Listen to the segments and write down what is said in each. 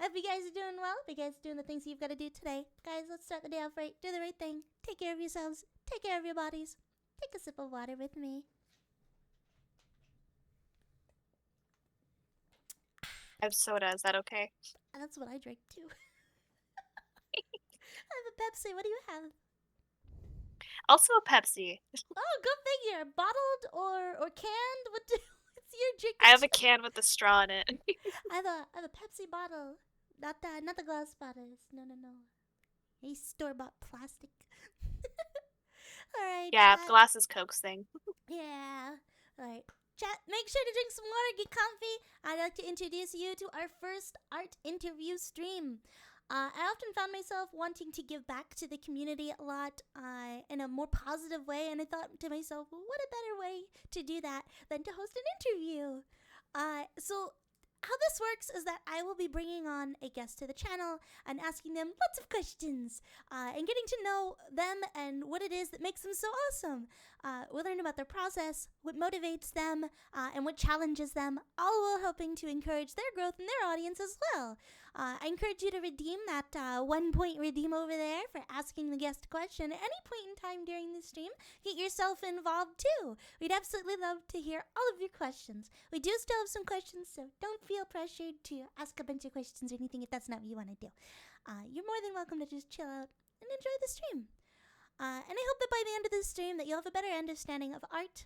Hope you guys are doing well. Hope you guys are doing the things you've got to do today. Guys, let's start the day off right. Do the right thing. Take care of yourselves. Take care of your bodies. Take a sip of water with me. I have soda. Is that okay? That's what I drink too. I have a Pepsi. What do you have? Also a Pepsi. Oh, go figure. Bottled or canned? What's your drink I of have a choice? can with a straw in it. I have a Pepsi bottle. Not the glass bottles. No. A store bought plastic. All right, Yeah, chat. glass is Coke's thing. Yeah. All right. Chat, make sure to drink some water, get comfy. I'd like to introduce you to our first art interview stream. I often found myself wanting to give back to the community a lot in a more positive way, and I thought to myself, well, what a better way to do that than to host an interview? So, how this works is that I will be bringing on a guest to the channel and asking them lots of questions and getting to know them and what it is that makes them so awesome. We'll learn about their process, what motivates them, and what challenges them, all while helping to encourage their growth in their audience as well. I encourage you to redeem that 1 point redeem over there for asking the guest a question at any point in time during the stream. Get yourself involved too. We'd absolutely love to hear all of your questions. We do still have some questions, so don't feel pressured to ask a bunch of questions or anything if that's not what you want to do. You're more than welcome to just chill out and enjoy the stream. And I hope that by the end of this stream that you'll have a better understanding of art,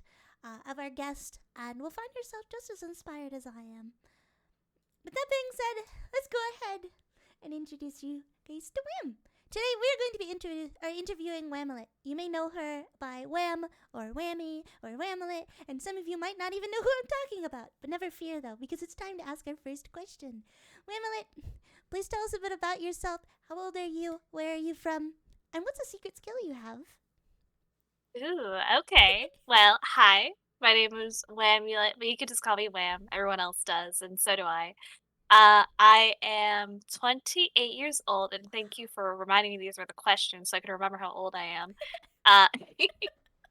of our guest, and will find yourself just as inspired as I am. With that being said, let's go ahead and introduce you guys to Wham. Today we're going to be interviewing Wamulet. You may know her by Wham or Whammy or Wamulet, and some of you might not even know who I'm talking about. But never fear though, because it's time to ask our first question. Wamulet, please tell us a bit about yourself. How old are you? Where are you from? And what's a secret skill you have? Ooh, okay. Well, hi. My name is Wamullet, but you can just call me Wham. Everyone else does, and so do I. I am 28 years old, and thank you for reminding me these were the questions so I can remember how old I am. Uh,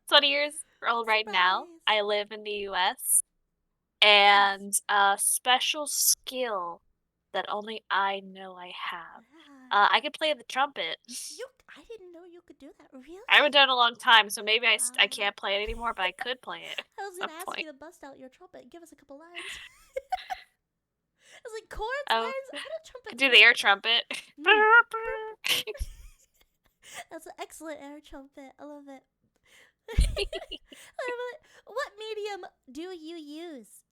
20 years old right now. Surprise! I live in the US, Nice. and a special skill that only I know I have. I can play the trumpet. I didn't know you could do that. Really? I haven't done it in a long time, so maybe I Uh, can't play it anymore, but I could play it at I was some gonna ask point. you to bust out your trumpet. Give us a couple lines. I was like, chords, Oh, lines. How do could trumpets do the work? air trumpet. Mm. That's an excellent air trumpet. I love it. What medium do you use?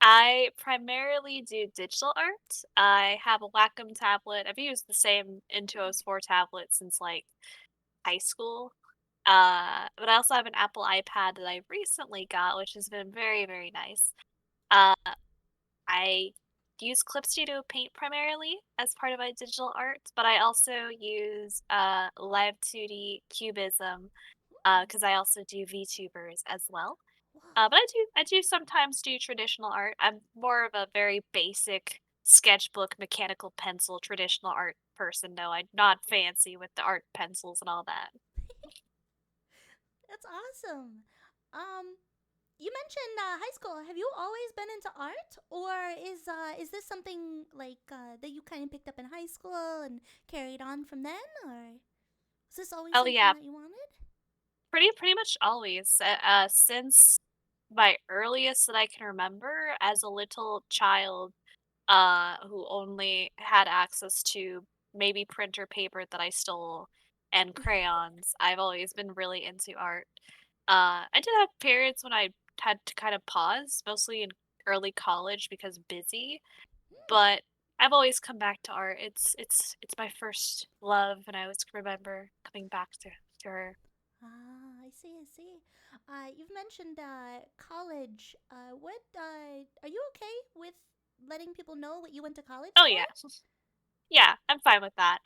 I primarily do digital art. I have a Wacom tablet. I've used the same Intuos 4 tablet since like high school. But I also have an Apple iPad that I recently got, which has been very, very nice. Uh, I use Clip Studio Paint primarily as part of my digital art, but I also use Live 2D Cubism Hmm. because I also do VTubers as well. Wow. But I do sometimes do traditional art. I'm more of a very basic sketchbook, mechanical pencil, traditional art person, though. I'm not fancy with the art pencils and all that. That's awesome. Um, you mentioned high school. Have you always been into art, or is this something like that you kind of picked up in high school and carried on from then, or was this always Oh something yeah, that you wanted? pretty much always. Since my earliest that I can remember, as a little child, who only had access to maybe printer paper that I stole and crayons. I've always been really into art. I did have periods when I had to kind of pause, mostly in early college because busy, Hmm. but I've always come back to art. It's my first love, and I always remember coming back to her. I see. I see. You've mentioned college. What are you okay with letting people know what you went to college Oh for? yeah, yeah, I'm fine with that.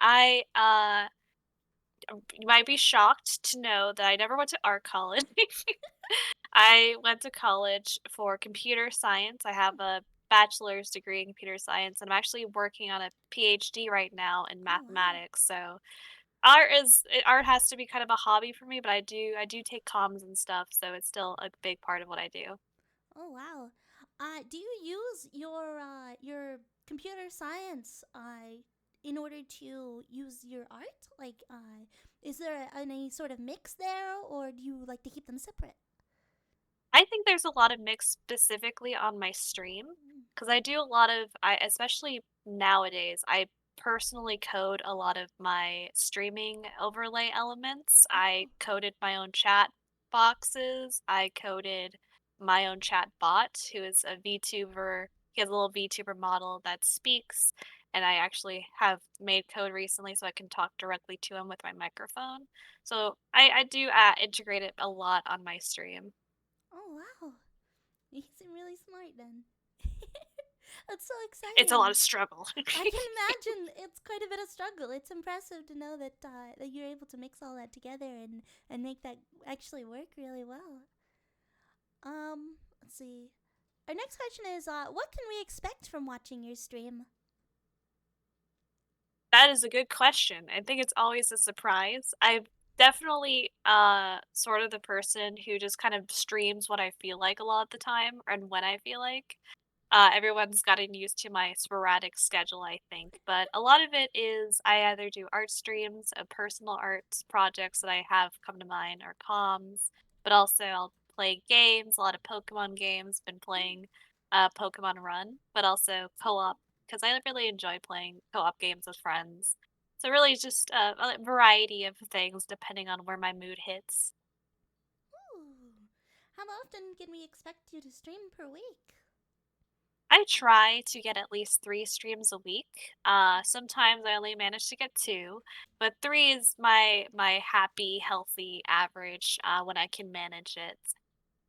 You might be shocked to know that I never went to art college. I went to college for computer science. I have a bachelor's degree in computer science, and I'm actually working on a PhD right now in Oh wow. mathematics. So art has to be kind of a hobby for me, but I do take comms and stuff, so it's still a big part of what I do. Oh wow. Do you use your computer science in order to use your art? Like, is there any sort of mix there, or do you like to keep them separate? I think there's a lot of mix specifically on my stream because I do a lot of I especially nowadays, I personally code a lot of my streaming overlay elements. I Oh, coded my own chat boxes. I coded my own chat bot, who is a VTuber. He has a little VTuber model that speaks, and I actually have made code recently so I can talk directly to him with my microphone. So I do integrate it a lot on my stream. oh wow. You seem really smart then. That's so It's a lot exciting. of struggle. I can imagine it's quite a bit of struggle. It's impressive to know that that you're able to mix all that together and make that actually work really well. Let's see. Our next question is, what can we expect from watching your stream? That is a good question. I think it's always a surprise. I'm definitely sort of the person who just kind of streams what I feel like a lot of the time and when I feel like. Everyone's gotten used to my sporadic schedule, I think, but a lot of it is I either do art streams of personal art projects that I have come to mind or comms, but also I'll play games, a lot of Pokemon games, been playing Pokemon Run, but also co-op because I really enjoy playing co-op games with friends. So really just a variety of things depending on where my mood hits. Ooh. How often can we expect you to stream per week? I try to get at least 3 streams a week. Sometimes I only manage to get 2, but 3 is my happy, healthy average, when I can manage it.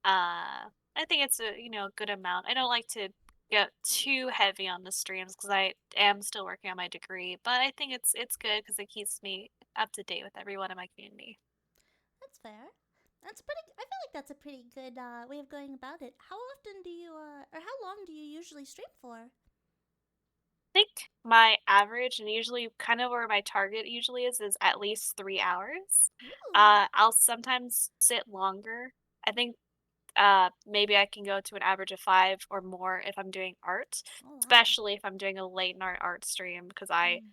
I think it's a, good amount. I don't like to get too heavy on the streams because I am still working on my degree, but I think it's good because it keeps me up to date with everyone in my community. That's fair. That's pretty. I feel like that's a pretty good way of going about it. How often do you, or how long do you usually stream for? Think my average and usually kind of where my target usually is at least 3 hours. Ooh. I'll sometimes sit longer. I think, maybe I can go to an average of 5 or more if I'm doing art, Oh wow. especially if I'm doing a late night art stream because I Mm,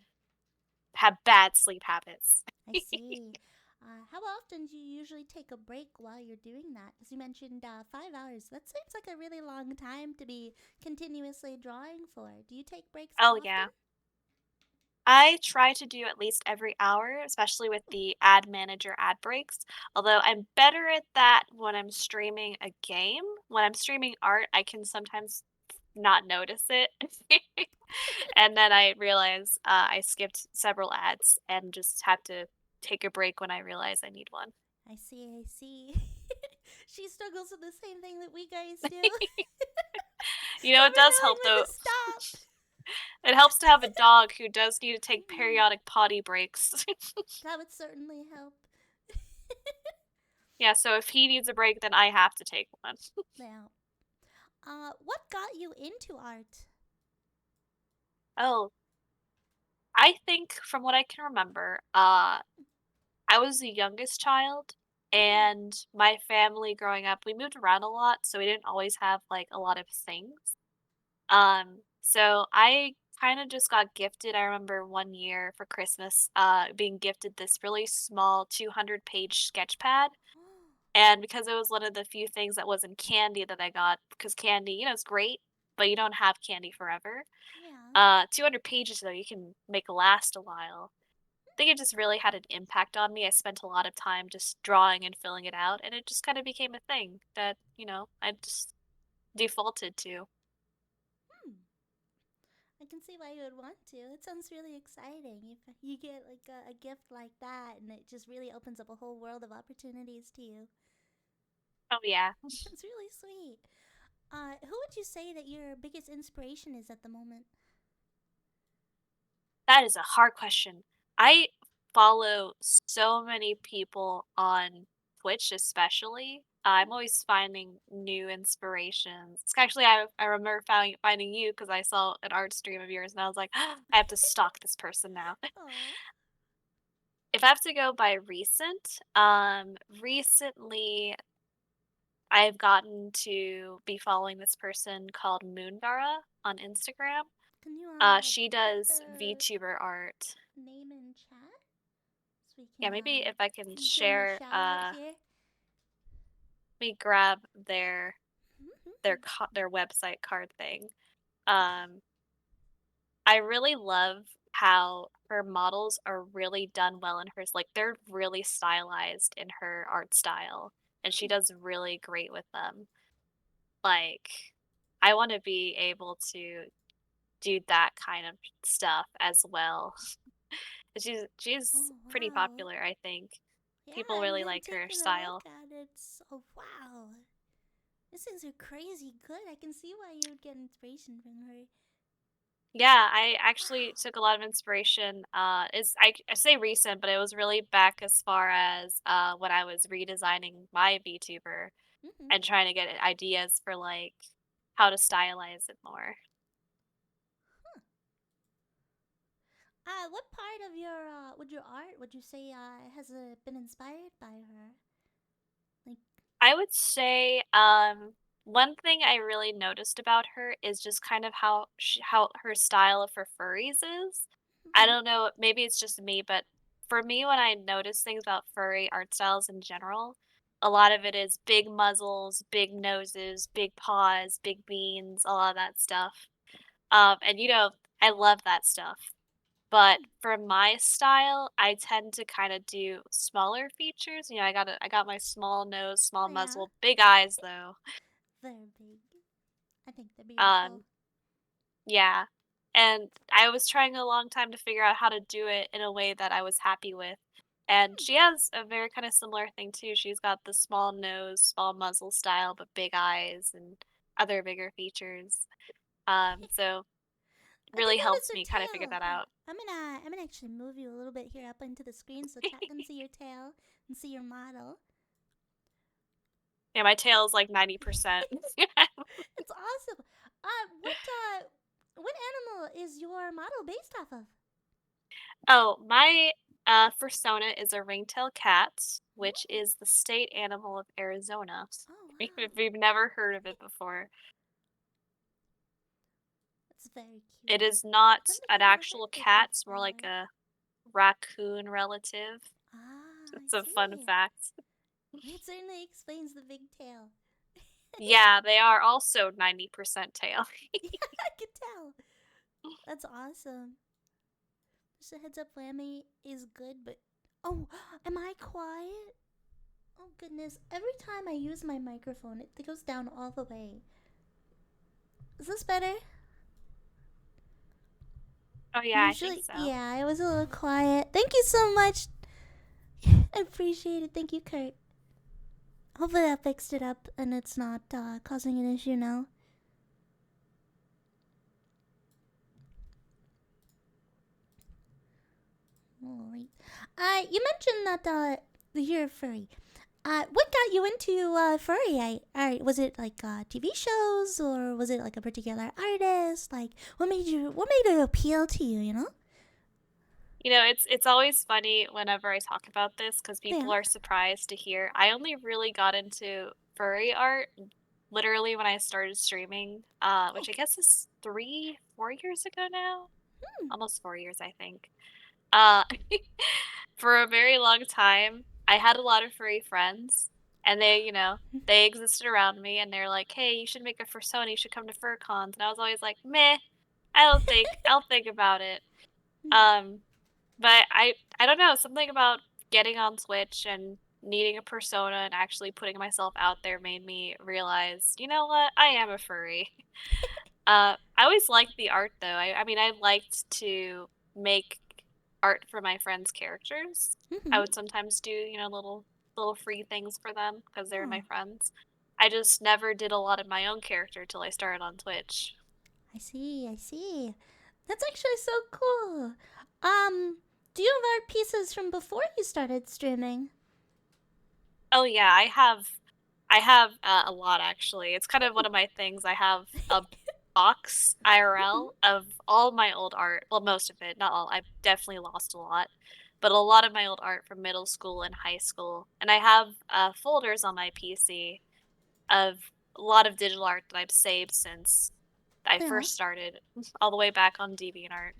have bad sleep habits. I see. How often do you usually take a break while you're doing that? As you mentioned, 5 hours. That seems like a really long time to be continuously drawing for. Do you take breaks Oh, often? yeah. I try to do at least every hour, especially with the ad manager ad breaks. Although I'm better at that when I'm streaming a game. When I'm streaming art, I can sometimes not notice it. And then I realize I skipped several ads and just have to take a break when I realize I need one. I see, I see. She struggles with the same thing that we guys do. It Never does knowing help when though. to stop. It helps to have a dog who does need to take Mm, periodic potty breaks. that would certainly help. Yeah, so if he needs a break, then I have to take one. Now, what got you into art? Oh, I think from what I can remember, I was the youngest child, Mm, and my family growing up, we moved around a lot, so we didn't always have like a lot of things. So I kind of just got gifted. I remember one year for Christmas, being gifted this really small 200-page sketch pad. And because it was one of the few things that wasn't candy that I got, because candy, is great, but you don't have candy forever. yeah. 200 pages though, you can make last a while. I think it just really had an impact on me. I spent a lot of time just drawing and filling it out, and it just kind of became a thing that, I just defaulted to. Hmm. I can see why you would want to. It sounds really exciting. If you get like a gift like that, and it just really opens up a whole world of opportunities to you. Oh yeah. That's really sweet. Who would you say that your biggest inspiration is at the moment? That is a hard question. I follow so many people on Twitch, especially. I'm always finding new inspirations. It's actually, I remember finding you because I saw an art stream of yours, and I was like, I have to stalk this person now. Aw. If I have to go by recent, recently I've gotten to be following this person called Moongara on Instagram. Can you She put does the VTuber art. name in chat so we Yeah, maybe if I can can give them a share, shout out here? let me grab their Mm-hmm. their website card thing. Um, I really love how her models are really done well in hers. Like they're really stylized in her art style, and she Hmm. does really great with them. Like, I want to be able to do that kind of stuff as well. She's Oh pretty wow. popular, I think. Yeah, People I've really been like her taking a look style. at it. So wow. These things are crazy good. I can see why you would get inspiration from her. Yeah, I actually Wow. took a lot of inspiration. Is I say recent, but it was really back as far as when I was redesigning my VTuber Mm-hmm. and trying to get ideas for like how to stylize it more. Huh. What part of your would your art would you say has been inspired by her? Like, I would say, one thing I really noticed about her is just kind of how her style for furries is. I mm-hmm. don't know, maybe it's just me, but for me, when I notice things about furry art styles in general, a lot of it is big muzzles, big noses, big paws, big beans, a lot of that stuff. And I love that stuff. But for my style, I tend to kinda do smaller features, I got my small nose, small Oh yeah, muzzle, big eyes though. they're big. I think they're beautiful. Um, yeah, and I was trying a long time to figure out how to do it in a way that I was happy with, and Hmm. she has a very kinda similar thing too. She's got the small nose, small muzzle style, but big eyes and other bigger features. So I can really notice helped her me kinda figure tail. that Here, out. I'm gonna actually move you a little bit here up into the screen so chat can see your tail and see your model. Yeah, my tail is like 90%. It's awesome. What animal is your model based off of? Oh, my persona is a ringtail cat, which Oh, is the state animal of Arizona. oh If wow, you've never heard of it before, that's very it cute. is I not don't think an I've ever heard actual of it cat, it's more like before. a raccoon relative. I It's a fun see. fact. It certainly explains the big tail. Yeah, they are also 90% tail. Yeah, I can tell. That's awesome. Just a heads up, Lammy is good, but oh, am I quiet? Oh goodness! Every time I use my microphone, it goes down all the way. Is this better? Oh yeah, I think Usually, so. yeah, I was a little quiet. Thank you so much. I appreciate it. Thank you, Kurt. Hopefully that fixed it up and it's not causing an issue now. Alright. You mentioned that you're a furry. What got you into furry? Was it like TV shows or was it like a particular artist? Like, what made it appeal to you? You know? It's always funny whenever I talk about this because Yeah. people are surprised to hear. I only really got into furry art literally when I started streaming, Oh. which I guess is 3, 4 years ago now? Hmm. Almost 4 years, I think. Uh, for a very long time, I had a lot of furry friends, and they existed around me, and they're like, "Hey, you should make a fursona, you should come to FurCons," and I was always like, "Meh, I'll think about it." Um, but I don't know, something about getting on Twitch and needing a persona and actually putting myself out there made me realize, you know what? I am a furry. I always liked the art though. I mean, I liked to make art for my friends' characters. I Mm-hmm. would sometimes do, little free things for them because they're my Oh, friends. I just never did a lot of my own character till I started on Twitch. I see. I see. That's actually so cool. Um, do you have art pieces from before you started streaming? Oh yeah, I have a lot actually. It's kind of one of my things. I have a box Mm-hmm. IRL of all my old art. Well, most of it, not all. I've definitely lost a lot, but a lot of my old art from middle school and high school. And I have folders on my PC of a lot of digital art that I've saved since I Yeah. first started, all the way back on DeviantArt.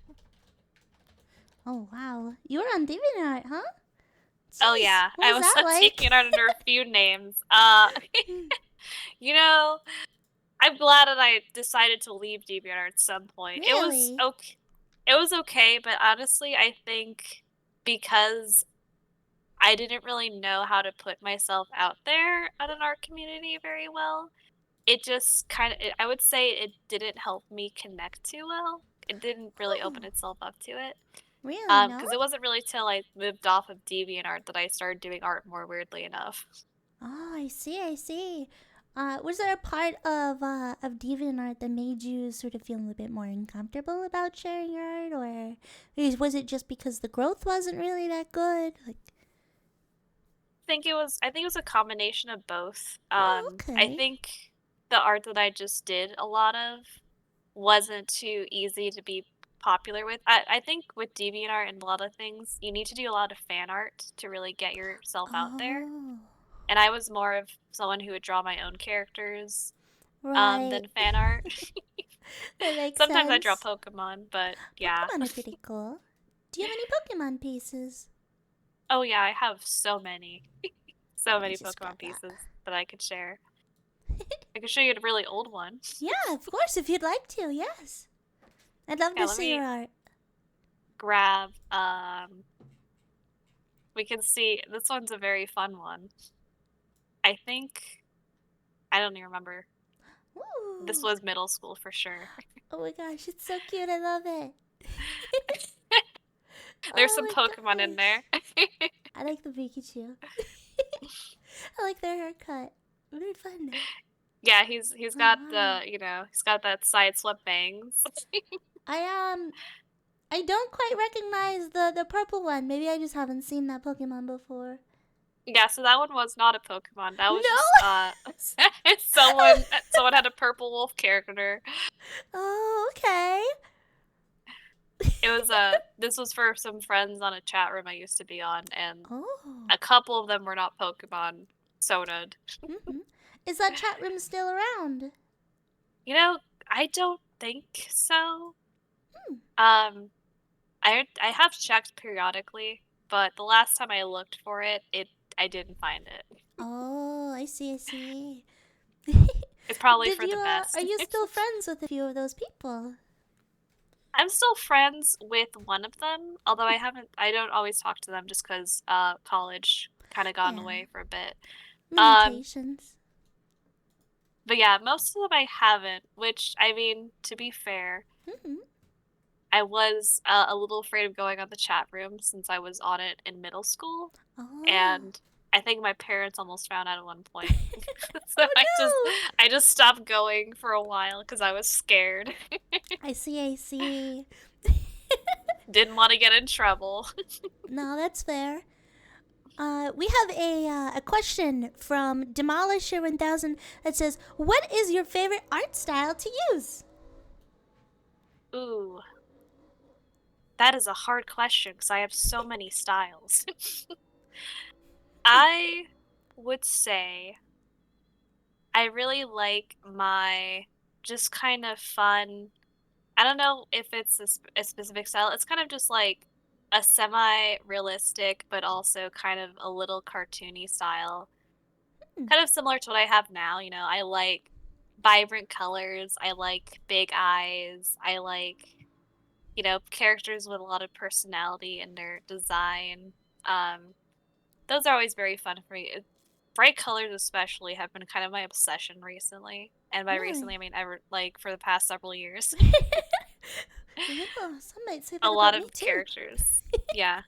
Oh wow, you were on DeviantArt, huh? Oh Jeez, yeah, what I was was that on like? DeviantArt under a few names. You know, glad that I decided to leave DeviantArt at some point. Really? It was okay, but honestly, I think because I didn't really know how to put myself out there at an art community very well, it just kinda I would say it didn't help me connect too well. It didn't really open Oh, itself up to it. really? No? Because it wasn't really till I moved off of DeviantArt that I started doing art more weirdly enough. Oh, I see, I see. Was there a part of DeviantArt that made you sort of feel a little bit more uncomfortable about sharing your art, or was it just because the growth wasn't really that good? Like, I think it was a combination of both. oh, I okay. think the art that I just did a lot of wasn't too easy to be popular with. I think with DeviantArt and a lot of things, you need to do a lot of fan art to really get yourself out there. Oh, And I was more of someone who would draw my own characters right. than fan art. That makes Sometimes I draw sense. Pokemon, but yeah. Pokemon are pretty cool. Do you have any Pokemon pieces? Oh yeah, I have so many. So Let me many just grab Pokemon that. pieces that I could share. I could show you a really old one. Yeah, of course, if you'd like to, yes. I'd love Yeah, to let see your me art. grab we can see this one's a very fun one. I think I don't even remember. This Ooh. was middle school for sure. Oh my gosh, it's so cute. I love it. There's Oh some my Pokemon in gosh. there. I like the Pikachu. I like their haircut. Very fun. Yeah, he's Oh got wow. the, he's got that side swept bangs. I I don't quite recognize the purple one. Maybe I just haven't seen that Pokemon before. Yeah, so that one was not a Pokemon. That was No. just someone had a purple wolf character. Oh, okay. It was this was for some friends on a chat room I used to be on, and Oh. a couple of them were not Pokemon Sona'd. Mhm. Is that chat room still around? You know, I don't think so. Hmm. I have checked periodically, but the last time I looked for it, I didn't find it. Oh, I see. I see. It's probably Did for you the are best. you still friends with a few of those people? I'm still friends with one of them, although I don't always talk to them just 'cause, college kinda got in the Yeah. way for a bit. Um, Limitations. but yeah, most of them I haven't, which, I mean, to be fair, Hmm. I was, a little afraid of going on the chat room since I was on it in middle school, Oh. and I think my parents almost found out at one point. So Oh no. I just stopped going for a while because I was scared. I see. I see. Didn't wanna get in trouble. No, that's fair. We have a question from Demolisher 1000 that says, "What is your favorite art style to use?" Ooh, that is a hard question because I have so many styles. I would say I really like my just kind of fun. I don't know if it's a specific style. It's kind of just like a semi-realistic, but also kind of a little cartoony style. Hmm. Kind of similar to what I have now. I like vibrant colors. I like big eyes. I like, characters with a lot of personality in their design. Um, those are always very fun for me. Bright colors especially have been kind of my obsession recently, and by Really? recently, I mean ever like, for the past several years. Yeah, some might say A that lot about me of too. characters. Yeah.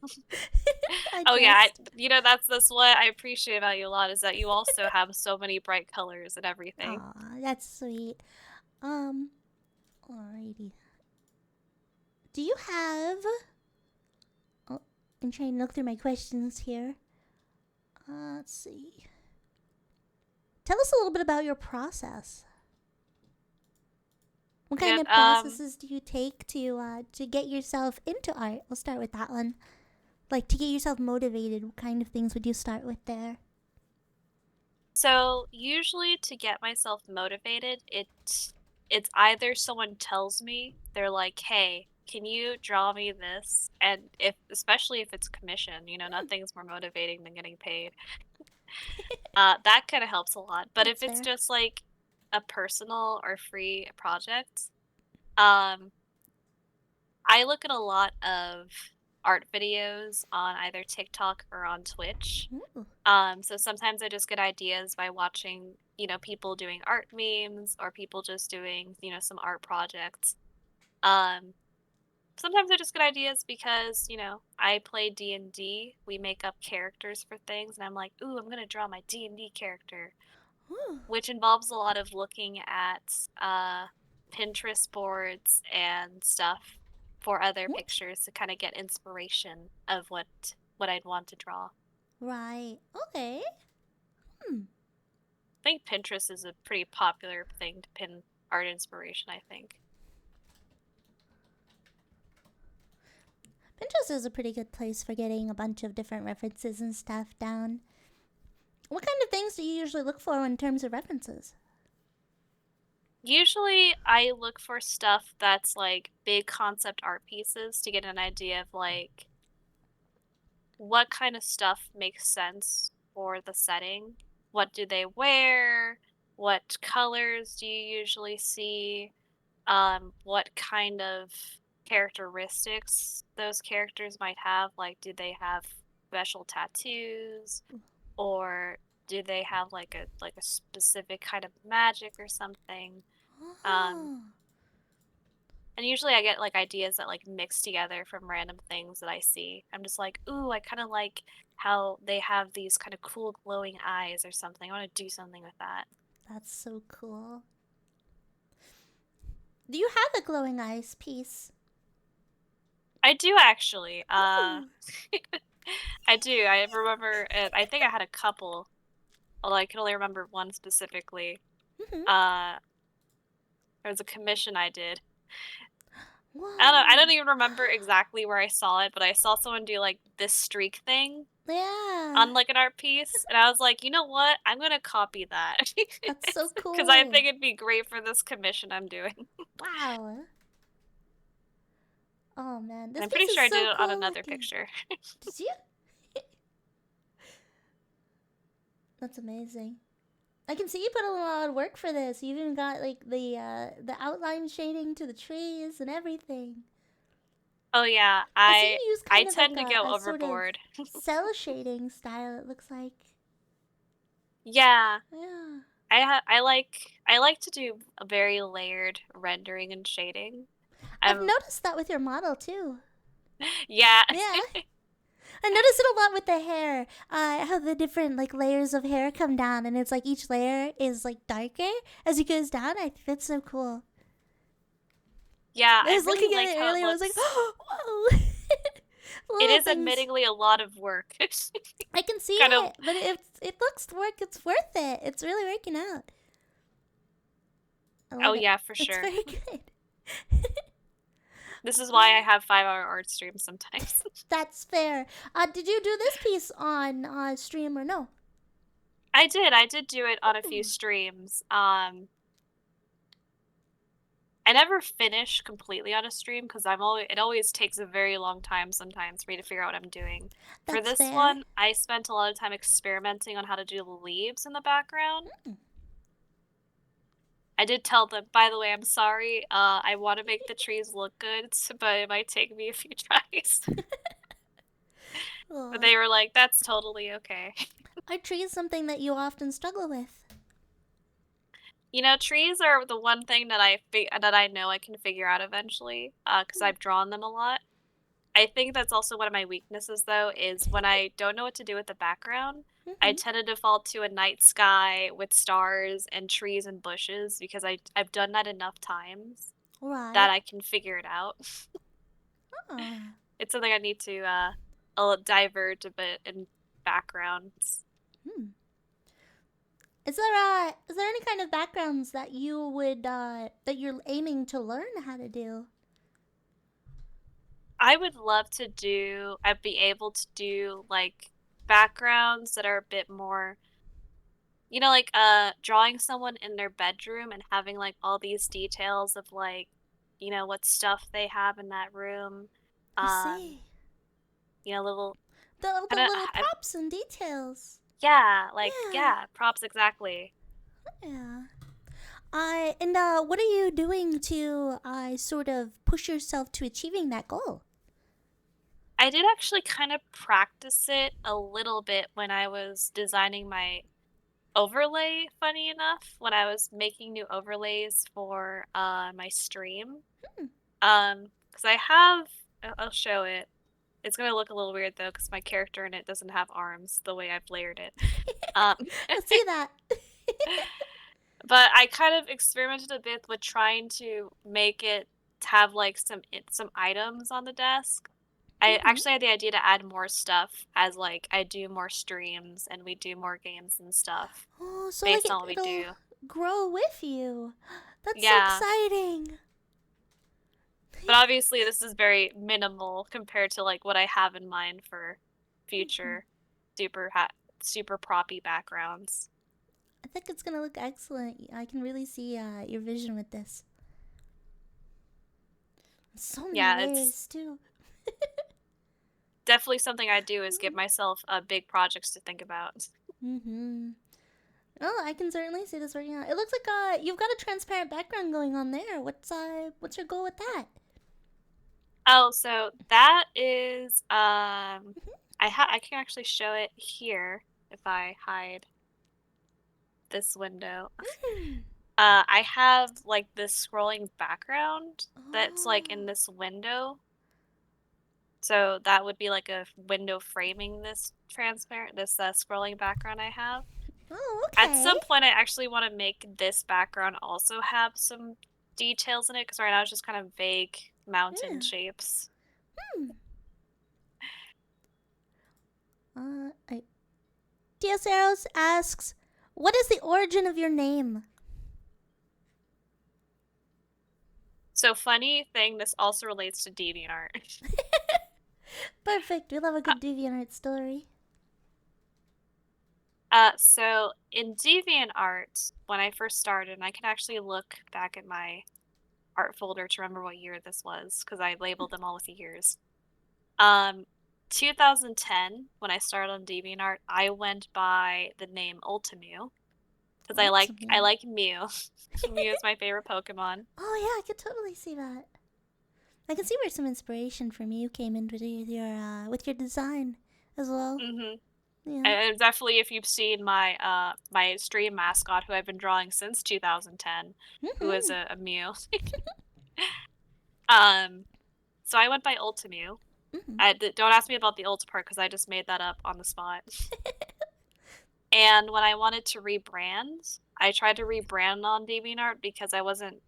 I Oh, yeah, jest. that's what I appreciate about you a lot is that you also have so many bright colors and everything. Aw, that's sweet. Um, alrighty. Do you have? Oh, I'm trying to look through my questions here. Let's see. Tell us a little bit about your process. What kind Yeah, of processes do you take to get yourself into art? We'll start with that one. Like to get yourself motivated, what kind of things would you start with there? so usually to get myself motivated, it's either someone tells me, they're like, "Hey, can you draw me this?" And especially if it's commission, Hmm, nothing's more motivating than getting paid. That kinda helps a lot, but if that's it's fair. just like a personal or free project, um, I look at a lot of art videos on either TikTok or on Twitch. Ooh. So sometimes I just get ideas by watching, people doing art memes or people just doing, some art projects. Um, Sometimes I just get ideas because, I play D&D. We make up characters for things and I'm like, "Ooh, I'm going to draw my D&D character," Ooh. which involves a lot of looking at Pinterest boards and stuff for other Ooh. pictures to kind of get inspiration of what I'd want to draw. Right. Okay. Hmm. I think Pinterest is a pretty popular thing to pin art inspiration, I think. Pinterest is a pretty good place for getting a bunch of different references and stuff down. What kind of things do you usually look for in terms of references? Usually I look for stuff that's like big concept art pieces to get an idea of like what kind of stuff makes sense for the setting. What do they wear? What colors do you usually see? What kind of characteristics those characters might have? Like, do they have special tattoos, or do they have like a specific kind of magic or something? Um, Oh, and usually I get like ideas that like mix together from random things that I see. I'm just like, ooh, I kind of like how they have these kind of cool glowing eyes or something. I want to do something with that. that's so cool. Do you have a glowing eyes piece? I do actually. Ooh. I do. I remember. I think I had a couple, although I can only remember one specifically. Mm-hmm. Uh, there was a commission I did. I Whoa. don't even remember exactly where I saw it, but I saw someone do like this streak thing Yeah. on like an art piece, and I was like, you know what? I'm gonna copy that That's so because I cool. think it'd be great for this commission I'm doing. Wow. Oh man, And this I'm piece pretty is sure I did so it on cool another looking. picture. Did you? That's amazing. I can see you put a lot of work for this. You even got like the outline shading to the trees and everything. Oh yeah, I see you use I kind of like tend to go a sort of overboard. cell shading style. It looks like. Yeah, Yeah. I like to do a very layered rendering and shading. I've I'm noticed that with your model too. yeah. Yeah. I notice it a lot with the hair. How the different like layers of hair come down, and it's like each layer is like darker as it goes down. I think that's so cool. Yeah, I I was really looking at like it how it earlier. I was like, looks. whoa, It little is things. admittingly a lot of work. I can see Kind of it, but it looks work. It's worth it. It's really working out. I oh love it. yeah, for It's sure. very good. This is why I Uh, have 5-hour art streams sometimes. that's fair. Did you do this piece on stream or no? I did do it on a few Ooh, streams. I never finish completely on a stream because it always takes a very long time sometimes for me to figure out what I'm doing. For that's this fair. one, I spent a lot of time experimenting on how to do the leaves in the background. Mm. I did tell them, by the way, I'm sorry. I want to make the trees look good, but it might take me a few tries. But Aw. they were like, that's totally okay. Are trees something that you often struggle with? Trees are the one thing that that I know I can figure out eventually, because Mm. I've drawn them a lot. I think that's also one of my weaknesses, though, is when I don't know what to do with the background, I Mm-hmm. tend to default to a night sky with stars and trees and bushes because I've done that enough times that Right. I can figure it out. Ah. It's something I need to I'll divert a bit in backgrounds. Hmm. Is there any kind of backgrounds that you would that you're aiming to learn how to do? I would love to I'd be able to do like backgrounds that are a bit more, like drawing someone in their bedroom and having like all these details of like, what stuff they have in that room. I Um, see. little The kind of little props and details. yeah, like Yeah. yeah, props exactly. Yeah. What are you doing to sort of push yourself to achieving that goal? I did actually kind of practice it a little bit when I was designing my overlay, funny enough, when I was making new overlays for, my stream. Hmm. Because I have I'll show it. It's gonna look a little weird though, because my character in it doesn't have arms the way I've layered it. Um, I see that. but I kind of experimented a bit with trying to make it have, like, some items on the desk. I Hmm. actually had the idea to add more stuff as, like, I do more streams and we do more games and stuff Oh, so like based on what we it'll do. grow with you. That's so Yeah, exciting. but obviously this is very minimal compared to, like, what I have in mind for Mhm. future super ha super proppy backgrounds. I think it's gonna look excellent. I can really see your vision with this. So many Yeah, it's layers too. definitely something I do is give myself, big projects to think about. Mm-hmm. Oh, I can certainly see this working out. It looks like you've got a transparent background going on there. What's your goal with that? Oh, so that is, Mhm. I can actually show it here if I hide this window. Mm. I have, like, this scrolling background that's, like, Oh. in this window. So that would be like a window framing this scrolling background I have. Oh, At okay. some point, I actually wanna make this background also have some details in it, because right now it's just kind of vague mountain Yeah. shapes. Hmm. I Diaceros asks, "What is the origin of your name?" So funny thing, this also relates to DeviantArt. Perfect. We love a Uh, good DeviantArt story. so in DeviantArt, when I first started, and I can actually look back at my art folder to remember what year this was, because I labeled them all with years. Um, 2010, when I started on DeviantArt, I went by the name Ultimew because I Ultimately. like Mew. Mew is my favorite Pokemon. Oh yeah, I could totally see that. I can see where some inspiration from you came in with your design as well. Mhm. Yeah. And definitely if you've seen my stream mascot who I've been drawing since 2010, who is Mhm. a Mew. Um, so I went by Ultimew. Mhm. Don't ask me about the ult part because I just made that up on the spot. And when I wanted to rebrand, I tried to rebrand on DeviantArt because I wasn't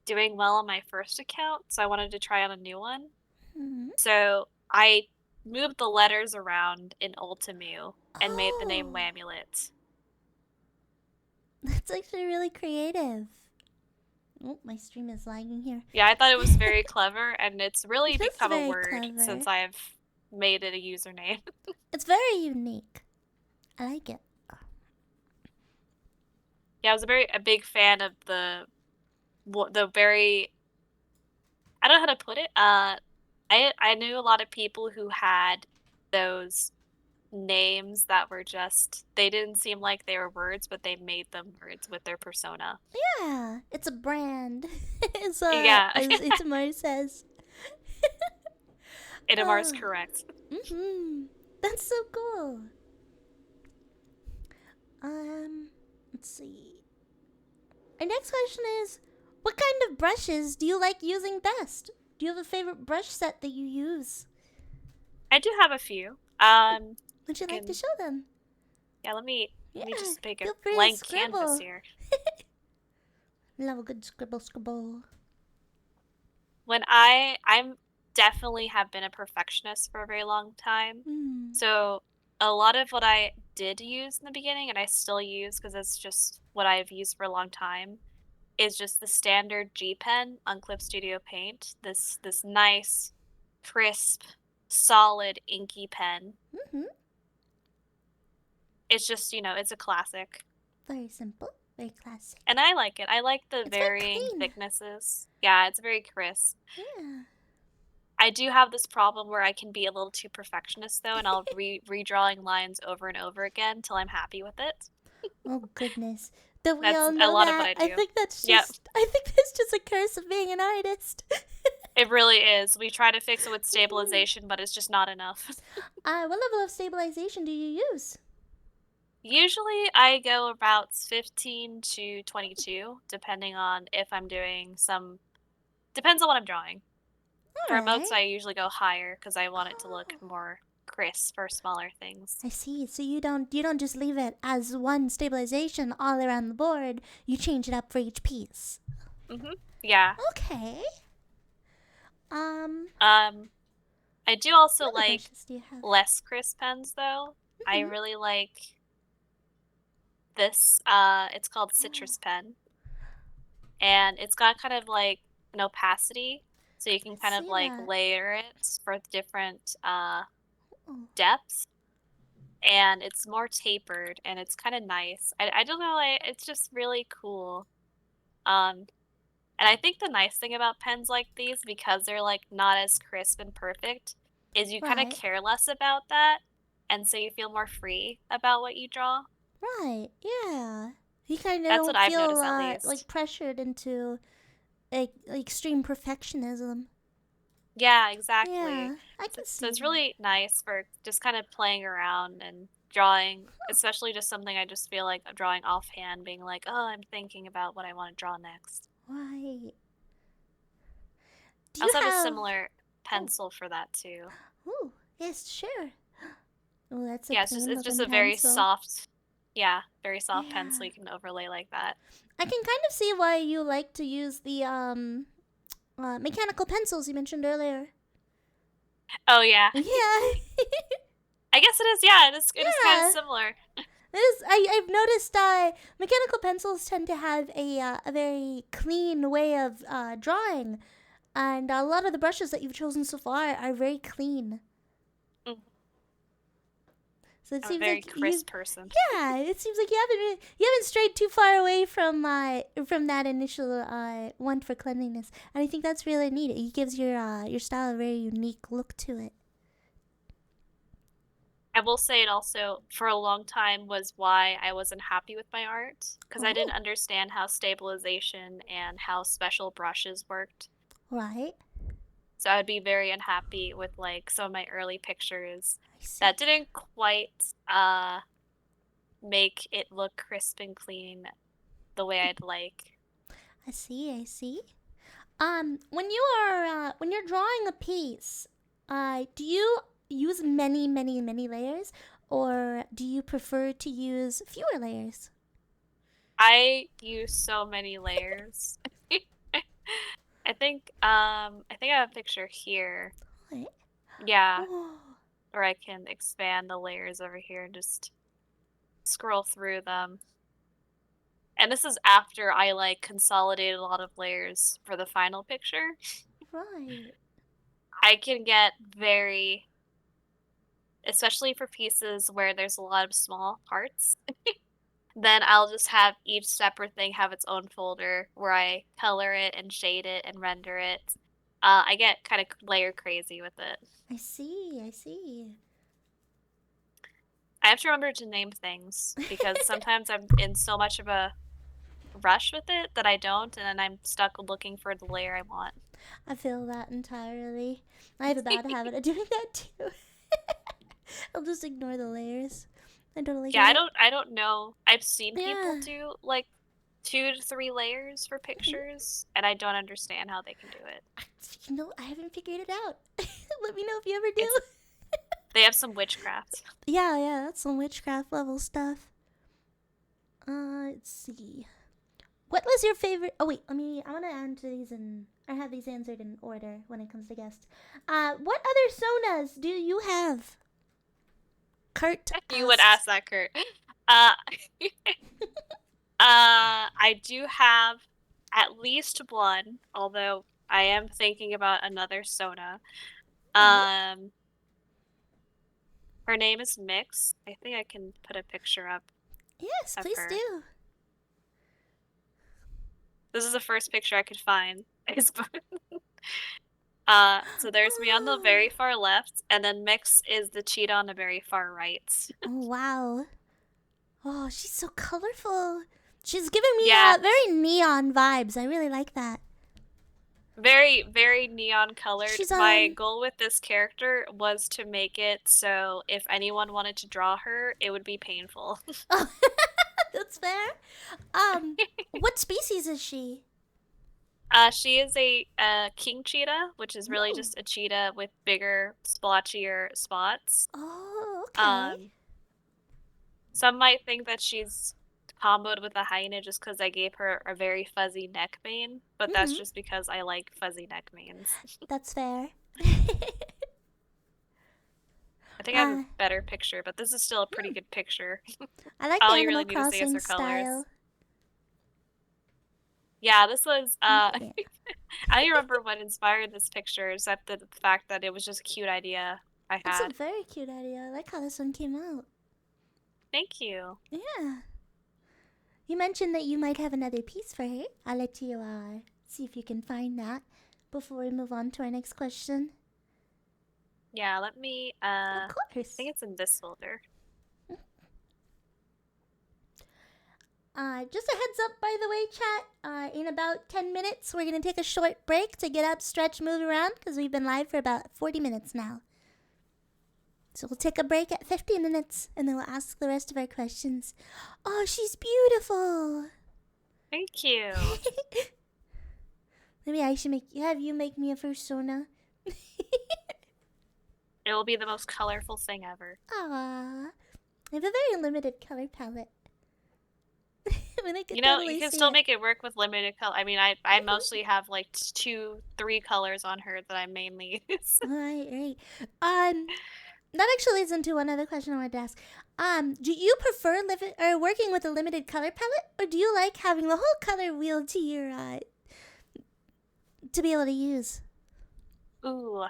doing well on my first account, so I wanted to try on a new one. Mhm. So I moved the letters around in Ultimew and made the name Oh, Wamullet. that's actually really creative. Oh, my stream is lagging here. Yeah, I thought it was very clever, and it's really That's become a very word clever. since I've made it a username. It's very unique. I like it. Yeah, I was a big fan of the very I don't know how to put it. I knew a lot of people who had those names that were just they didn't seem like they were words, but they made them words with their persona. Yeah, it's a brand. Yeah, As Itamar says. Inamar is Oh, correct. mhm. That's so cool. Let's see. Our next question is, what kind of brushes do you like using best? Do you have a favorite brush set that you use? I do have a few. Would you like to And show them? yeah, let me Yeah, just make a feel free to blank canvas scribble. here. Love a good scribble scribble. When I'm definitely have been a perfectionist for a very long time. Hmm. So a lot of what I did use in the beginning and I still use because it's just what I've used for a long time is just the standard G pen on Clip Studio Paint. This nice, crisp, solid inky pen. Mm-hmm. It's just, it's a classic. Very simple. Very classic. And I like it. I like the It's very varying clean. thicknesses. Yeah, it's very crisp. Yeah. I do have this problem where I can be a little too perfectionist though, and I'll redrawing lines over and over again till I'm happy with it. Oh goodness. That we That's all a know lot of what that. I I do. think that's Yep. just a curse of being an artist. It really is. We try to fix it with stabilization, but it's just not enough. What level of stabilization do you use? Usually I go about 15 to 22, depending on if I'm doing some depends on what I'm drawing. For emotes, Alright. I usually go higher because I want it to look Oh, more crisp for smaller things. I see. So you don't just leave it as one stabilization all around the board. You change it up for each piece. Yeah. Okay. Um, Um, I do also what other like brushes do you have? less crisp pens though. I Mm-hmm. really like this, it's called Oh, Citrus Pen, and it's got kind of like an opacity, so you I can kind of see like that. layer it for different Oh, depths, and it's more tapered and it's kind of nice. I don't know, it's just really cool. Um, and I think the nice thing about pens like these, because they're like not as crisp and perfect, is you kind of right. care less about that, and so you feel more free about what you draw. Right. Yeah. You kind of That's what don't I've feel noticed at like least. pressured into extreme perfectionism. Yeah, exactly. Yeah, I So, can so see it's that. really nice for just kind of playing around and drawing, especially just something I just feel like drawing offhand, being like, oh, I'm thinking about what I want to draw next. Right. Do I you also have a have? similar Oh, pencil for that too. oh, yes, sure. Oh, that's a Yeah, clean it's just looking a very pencil. soft, yeah, very soft pencil Yeah. you can overlay like that. I can kind of see why you like to use the mechanical pencils you mentioned earlier. Oh yeah, Yeah. I guess it is. Yeah, it is kind of Yeah. similar. I've noticed mechanical pencils tend to have a very clean way of drawing, and a lot of the brushes that you've chosen so far are very clean. Mhm. So it I'm a seems very like you, crisp person. yeah, it seems like you haven't strayed too far away from that initial want for cleanliness, and I think that's really neat. It gives your style a very unique look to it. I will say it also, for a long time, was why I wasn't happy with my art, because I didn't Oh, understand how stabilization and how special brushes worked. right. So I would be very unhappy with like some of my early pictures I see. that didn't quite make it look crisp and clean the way I'd like. I see. I see. When you're drawing a piece, do you use many layers, or do you prefer to use fewer layers? I use so many layers. I think I have a picture here. What? Yeah, Oh, or I can expand the layers over here and just scroll through them. And this is after I like consolidated a lot of layers for the final picture. right. I can get very, especially for pieces where there's a lot of small parts, then I'll just have each separate thing have its own folder where I color it and shade it and render it. I get kind of layer crazy with it. I see. I see. I have to remember to name things because sometimes I'm in so much of a rush with it that I don't, and then I'm stuck looking for the layer I want. I feel that entirely. I have a bad habit of doing that too. I'll just ignore the layers. I totally Yeah, get it. I don't know. I've seen people Yeah. do like 2 to 3 layers for Mhm. pictures, and I don't understand how they can do it. I haven't figured it out. Let me know if you ever It's do. they have some witchcraft. Yeah, yeah, that's some witchcraft level stuff. Let's see. What was your favorite? Oh wait, I want to answer these in. I have these answered in order when it comes to guests. What other sonas do you have? Kurt You would asks. ask that, Kurt. Uh, I do have at least one, although I am thinking about another Sona. Right. Um, her name is Mix. I think I can put a picture up Yes, of please her. do. This is the first picture I could find. So there's me on the Oh, very far left, and then Mix is the cheetah on the very far right. oh wow. Oh, she's so colorful. She's giving me Yeah. very neon vibes. I really like that. Very, very neon colored. She's My goal with this character was to make it so if anyone wanted to draw her, it would be painful. Oh, that's fair. What species is she? She is a king cheetah, which is really Ooh. just a cheetah with bigger, splotchier spots. Oh, okay. Um, some might think that she's comboed with a hyena just because I gave her a very fuzzy neck mane, but that's Mhm. just because I like fuzzy neck manes. That's fair. I think I have a uh, better picture, but this is still a pretty good picture. I like the All you Animal really need to see is Crossing her colors. style. Yeah, this was Yeah. I don't remember what inspired this picture except the fact that it was just a cute idea I It's a had. very cute idea. I like how this one came out. Thank you. Yeah. You mentioned that you might have another piece for her. I'll let you see if you can find that before we move on to our next question. Yeah, let me Of I course. think it's in this folder. Just a heads up, by the way, chat. In about 10 minutes, we're going to take a short break to get up, stretch, move around, because we've been live for about 40 minutes now. So we'll take a break at 50 minutes, and then we'll ask the rest of our questions. Oh, she's beautiful. Thank you. Maybe I should have you make me a persona. It will be the most colorful thing ever. Aww. I have a very limited color palette. I mean, I could You know, you totally can see still it. make it work with limited color. I mean, I mostly have like 2, 3 colors on her that I mainly use. Right, right. That actually leads into one other question I wanted to ask. Do you prefer working with a limited color palette, or do you like having the whole color wheel to your to be able to use? Ooh,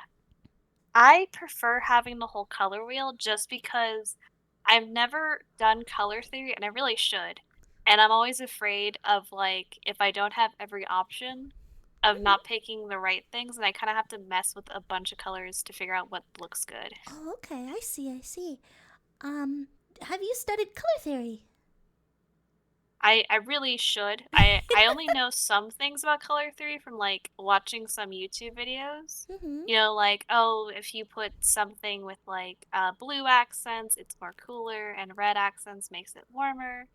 I prefer having the whole color wheel just because I've never done color theory and I really should. And I'm always afraid of like if I don't have every option of Mhm. not picking the right things and I kind of have to mess with a bunch of colors to figure out what looks good. Oh, okay. I see. I see. Um, have you studied color theory? I really should. I only know some things about color theory from like watching some YouTube videos. Mm-hmm. You know, like, oh, if you put something with like blue accents, it's more cooler, and red accents makes it warmer.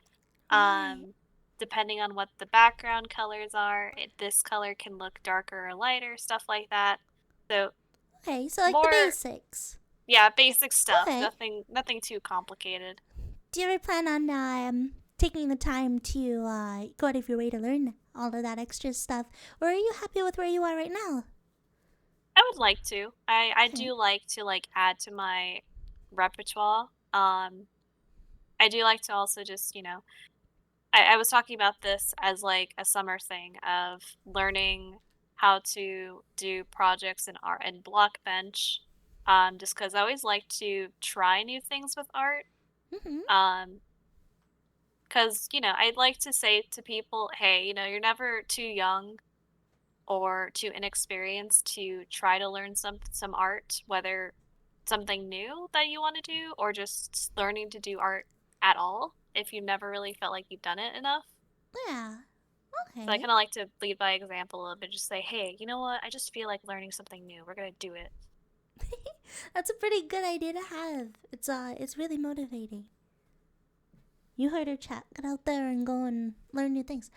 Right. Um, depending on what the background colors are, this color can look darker or lighter, stuff like that. So Okay. So like the more, basics. yeah, basic stuff. Okay. Nothing too complicated. Do you ever plan on taking the time to go out of your way to learn all of that extra stuff, or are you happy with where you are right now? I would like to. I Okay. do like to like add to my repertoire. I do like to also just, I was talking about this as like a summer thing of learning how to do projects in art and block bench. Just because I always like to try new things with art. Mm-hmm. Because, I'd like to say to people, hey, you're never too young or too inexperienced to try to learn some art, whether something new that you want to do or just learning to do art at all if you never really felt like you've done it enough. Yeah. So I Okay. kind of like to lead by example a little bit, just say, hey, you know what? I just feel like learning something new. We're gonna do it. That's a pretty good idea to have. It's really motivating. You heard her, chat. Get out there and go and learn new things.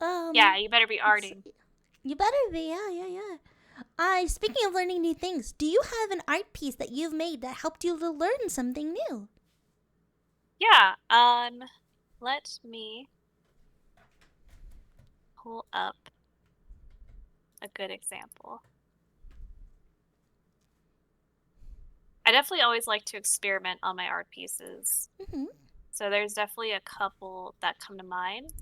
Yeah, um, you better be arting. you better be. Yeah, yeah, yeah. Speaking of learning new things, do you have an art piece that you've made that helped you to learn something new? Yeah. Let me pull up a good example. I definitely always like to experiment on my art pieces. Mm-hmm. So there's definitely a couple that come to mind.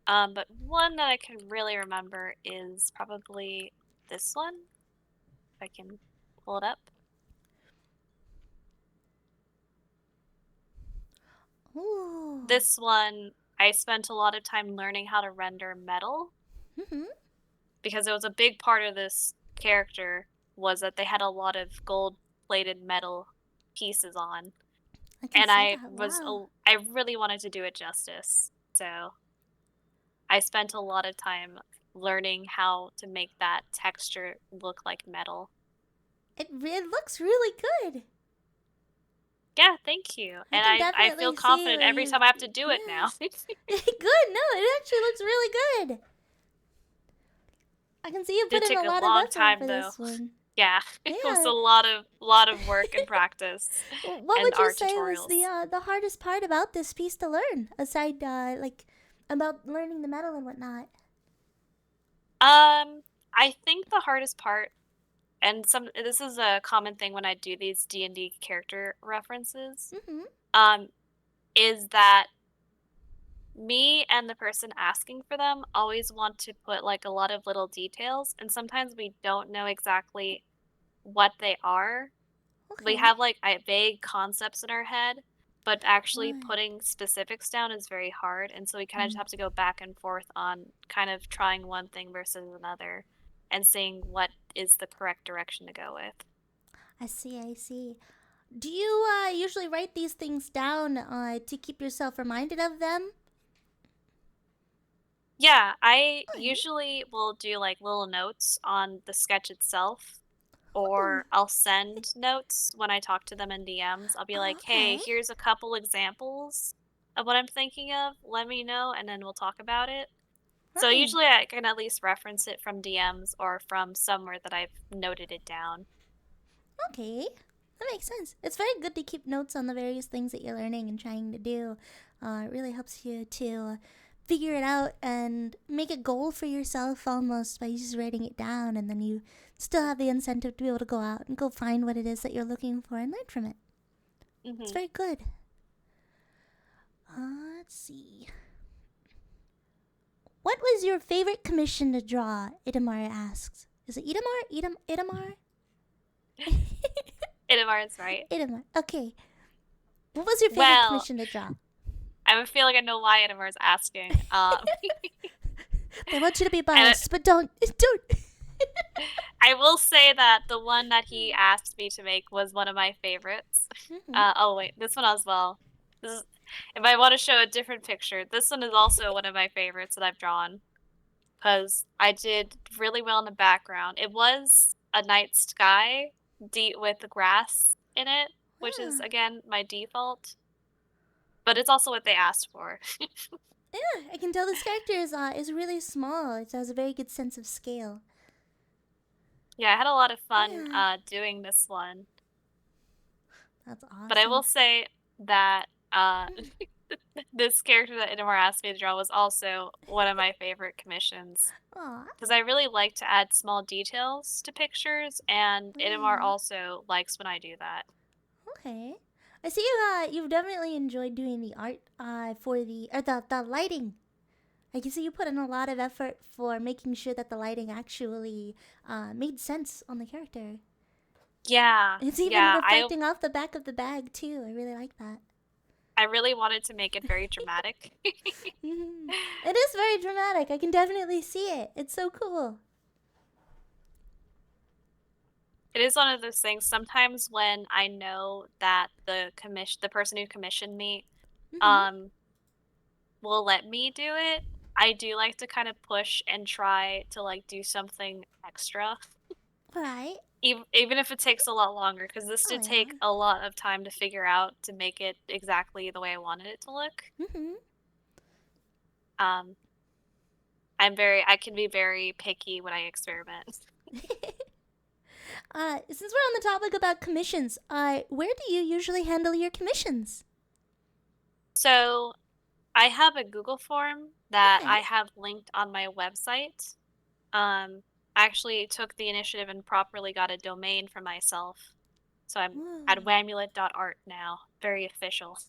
But one that I can really remember is probably this one. If I can pull it up. Ooh. This one, I spent a lot of time learning how to render metal Mm-hmm. because it was a big part of this character was that they had a lot of gold-plated metal pieces on, I can and see that. Wow. I really wanted to do it justice. so I spent a lot of time learning how to make that texture look like metal. It looks really good. Yeah, thank you. I And can I feel definitely see confident where every you. time I have to do it Yeah. now. Good. No, it actually looks really good. I can see you put Did in a take a lot of long effort time for though. this one. Yeah, it was Yeah. a lot of work and practice What and would you art say was tutorials. the hardest part about this piece to learn, aside like about learning the metal and whatnot? I think the hardest part, and this is a common thing when I do these D&D character references, Mm-hmm. um, is that me and the person asking for them always want to put like a lot of little details, and sometimes we don't know exactly what they are. We Okay. have like vague concepts in our head, but actually Right. putting specifics down is very hard. And so we kind of just Mm. have to go back and forth on kind of trying one thing versus another and seeing what is the correct direction to go with. I see. I see. Do you usually write these things down to keep yourself reminded of them? Yeah, I Okay. usually will do like little notes on the sketch itself, Oh. or I'll send notes when I talk to them in DMs. I'll be Oh, like, hey, okay. here's a couple examples of what I'm thinking of. Let me know, and then we'll talk about it. So Right. usually I can at least reference it from DMs or from somewhere that I've noted it down. Okay. That makes sense. It's very good to keep notes on the various things that you're learning and trying to do. It really helps you to figure it out and make a goal for yourself almost by just writing it down, and then you still have the incentive to be able to go out and go find what it is that you're looking for and learn from it. It's Hmm. very good. Let's see. What was your favorite commission to draw? Itamar asks. Is it Itamar? Inamar is right. Itamar. Okay. What was your favorite Well, commission to draw? I feel like I know why Inamar is asking. They want you to be And biased, but don't. I will say that the one that he asked me to make was one of my favorites. Mm-hmm. Oh wait, this one as well. This is, if I want to show a different picture, this one is also one of my favorites that I've drawn because I did really well in the background. It was a night sky with the grass in it, which is Ah, again my default, but it's also what they asked for. yeah, I can tell this character is really small. It has a very good sense of scale. Yeah, I had a lot of fun Yeah, doing this one. that's But I will awesome. say that Hmm. this character that Inamar asked me to draw was also one of my favorite commissions Aw, because I really like to add small details to pictures, and Inamar yeah. also likes when I do that. Okay. I see you. You've definitely enjoyed doing the art. For the lighting. I can see you put in a lot of effort for making sure that the lighting actually made sense on the character. Yeah, It's even yeah. reflecting off the back of the bag too. I really like that. I really wanted to make it very dramatic. Mhm. It is very dramatic. I can definitely see it. It's so cool. It is one of those things. Sometimes when I know that the person who commissioned me, Mm-hmm. um, will let me do it, I do like to kind of push and try to like do something extra. Right. Even if it takes a lot longer, because this Oh did take yeah. a lot of time to figure out to make it exactly the way I wanted it to look. Mm-hmm. Um, I can be very picky when I experiment. Since we're on the topic about commissions, where do you usually handle your commissions? So I have a Google form that Okay. I have linked on my website. I actually took the initiative and properly got a domain for myself. So I'm at Whoa. wamulet.art now. Very official.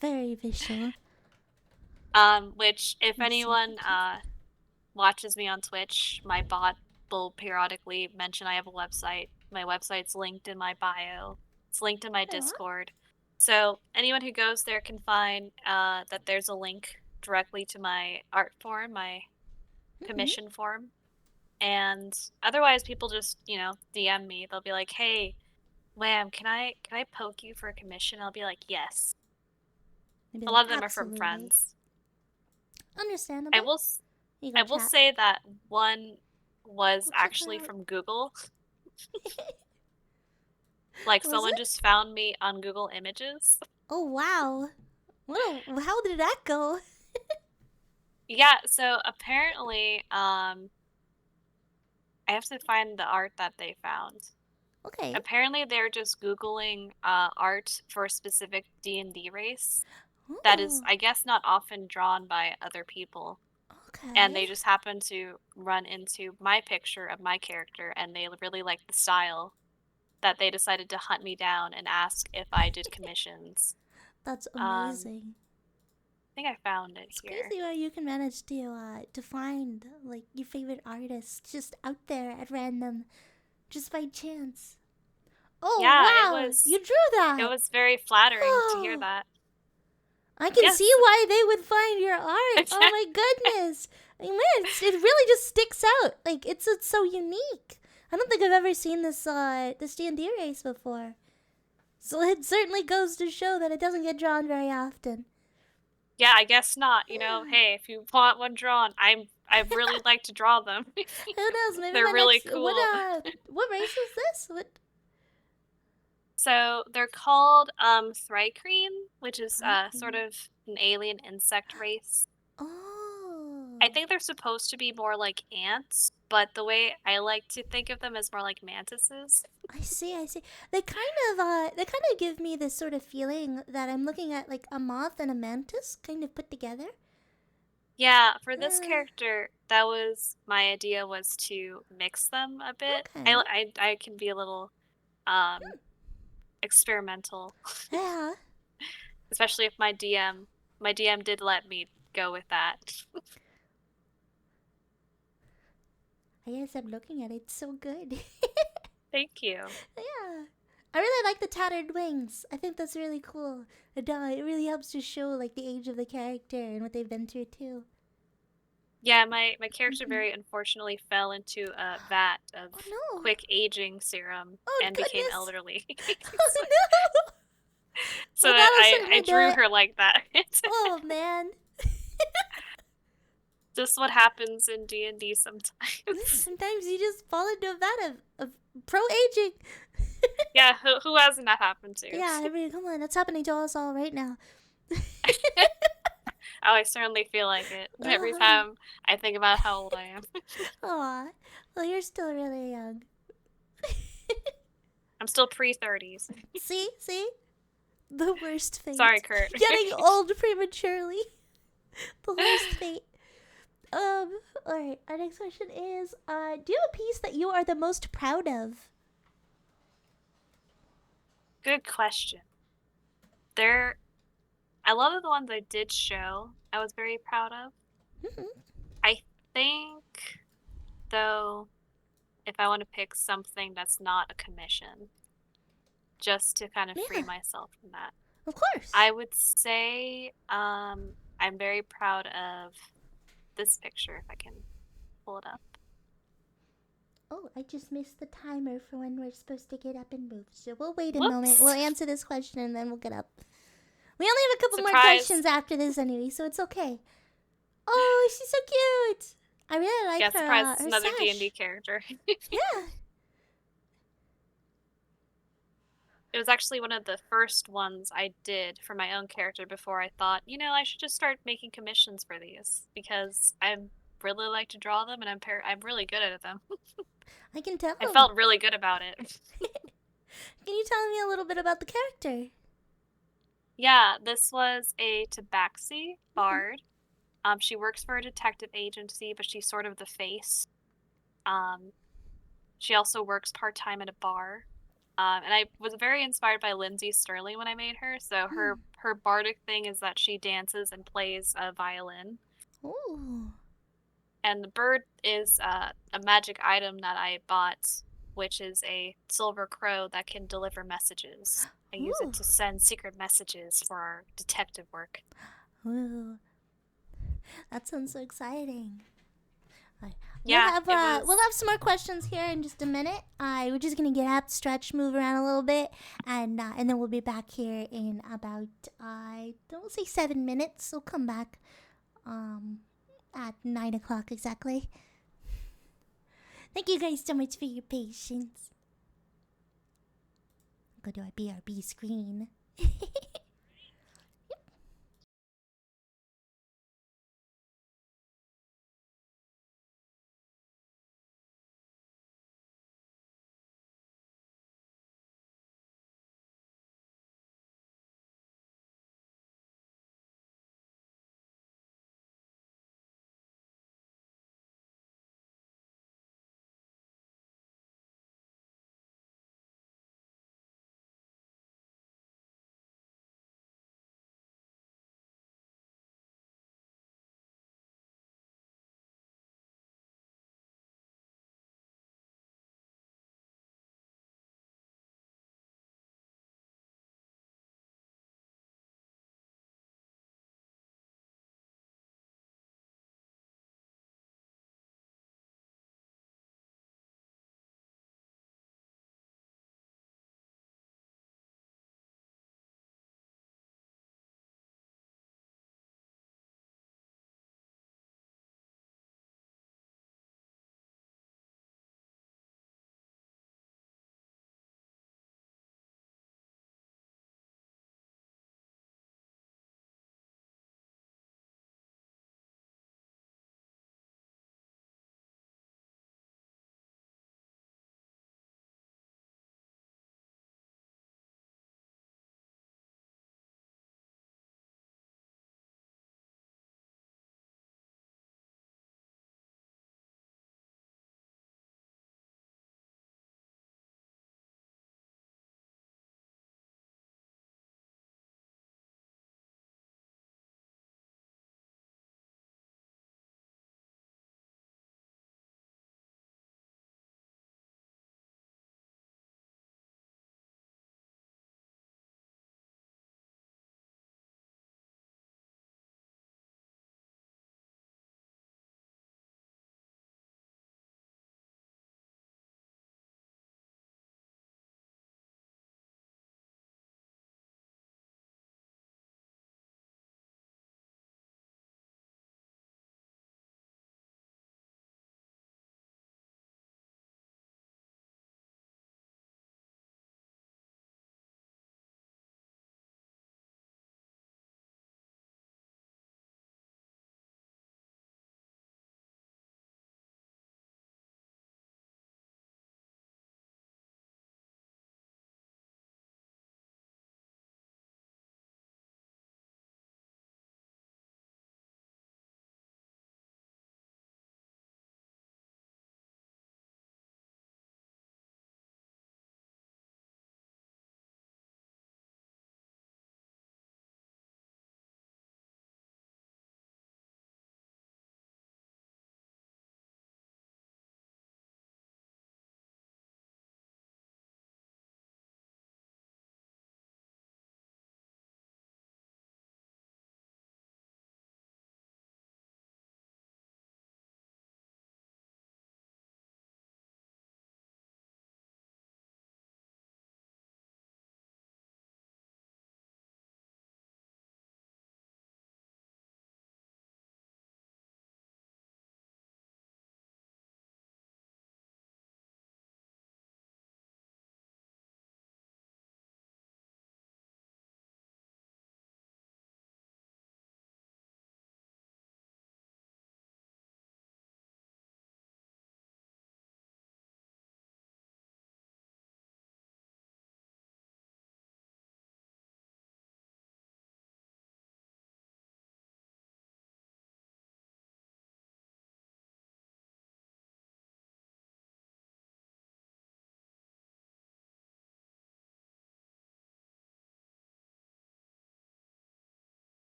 Very visual. Which if Let's see if I anyone can. watches me on Twitch, my bot will periodically mention I have a website. My website's linked in my bio. It's linked in my Oh, Discord. So anyone who goes there can find that there's a link directly to my art form, my mm-hmm. commission form. And otherwise people just, DM me. They'll be like, "Hey, Lamb, can I poke you for a commission?" I'll be like, "Yes." I'd be A like, lot of them are from absolutely. friends. I Understandable. will You go I will chat. say that one was We'll check her actually out. from Google. Like Was someone it? just found me on Google Images. Oh wow. How did that go? Yeah, so apparently, I have to find the art that they found. Okay. Apparently, they're just Googling art for a specific D&D race that is, Oh, I guess, not often drawn by other people. And okay. they just happen to run into my picture of my character, and they really like the style that they decided to hunt me down and ask if I did commissions. That's I amazing. think I found it It's here. crazy how you can manage to find like your favorite artists just out there at random, just by chance. Oh Yeah, wow, you drew it that. was very flattering to hear Oh, that. I can see Yes. why they would find your art. Oh my goodness. I mean, man, it really just sticks out. Like it's so unique. I don't think I've ever seen this D&D race before. So it certainly goes to show that it doesn't get drawn very often. Yeah, I guess not. Yeah. Hey, if you want one drawn, I really like to draw them. Who knows? Maybe They're my really next cool. what race is this? What So they're called thrycreen, which is sort Thrycreen? of an alien insect race. I Oh, think they're supposed to be more like ants, but the way I like to think of them is more like mantises. I see. I see. They kind of give me this sort of feeling that I'm looking at like a moth and a mantis kind of put together. Yeah, for this Uh, character, that was my idea was to mix them a bit. okay. I can be a little um experimental, Yeah. especially if my DM did let me go with that. I guess I'm looking at it. It's so good. Thank you. Yeah. I really like the tattered wings. I think that's really cool. It really helps to show like the age of the character and what they've been through too. Yeah, my character Hmm. very unfortunately fell into a vat of Oh no! quick aging serum Oh and became goodness! elderly. Oh So, no! so Well, that'll I certainly do drew it. her like that. Oh man. Just what happens in D&D sometimes. Sometimes you just fall into a vat of pro aging. Yeah, who hasn't that happened to? Yeah, I mean, come on, that's happening to us all right now. Oh, I certainly feel like it every Oh, time I think about how old I am. aw. Well, you're still really young. I'm still pre-30s. See? The worst Sorry, fate. Kurt. Getting old prematurely. The worst fate. Alright, our next question is do you have a piece that you are the most proud of? Good question. There, a lot of the ones I did show, I was very proud of. Mhm. I think, though, if I want to pick something that's not a commission, just to kind of free Yeah, myself from that, of course. I would say I'm very proud of this picture, if I can pull it up. Oh, I just missed the timer for when we're supposed to get up and move. So we'll wait a moment. We'll Whoops! answer this question and then we'll get up. We only have a couple more Surprise! questions after this anyway, so it's okay. Oh, she's so cute. I really like Yeah, surprise, it's her another D&D sash. character. Yeah. It was actually one of the first ones I did for my own character before I thought, I should just start making commissions for these because I really like to draw them and I'm really good at them. I can tell. I felt really good about it. Can you tell me a little bit about the character? Yeah, this was a tabaxi Mhm. bard. She works for a detective agency, but she's sort of the face. Um, she also works part-time at a bar. And I was very inspired by Lindsay Sterling when I made her. So Hmm. her bardic thing is that she dances and plays a violin. Ooh. And the bird is a magic item that I bought, which is a silver crow that can deliver messages. I use it Ooh. to send secret messages for our detective work. Ooh. That sounds so exciting. Right. Yeah, it We'll was. have some more questions here in just a minute. We're just gonna get up, stretch, move around a little bit, and then we'll be back here in about don't say 7 minutes. So come back. at 9 o'clock exactly. Thank you guys so much for your patience. Go to our BRB screen.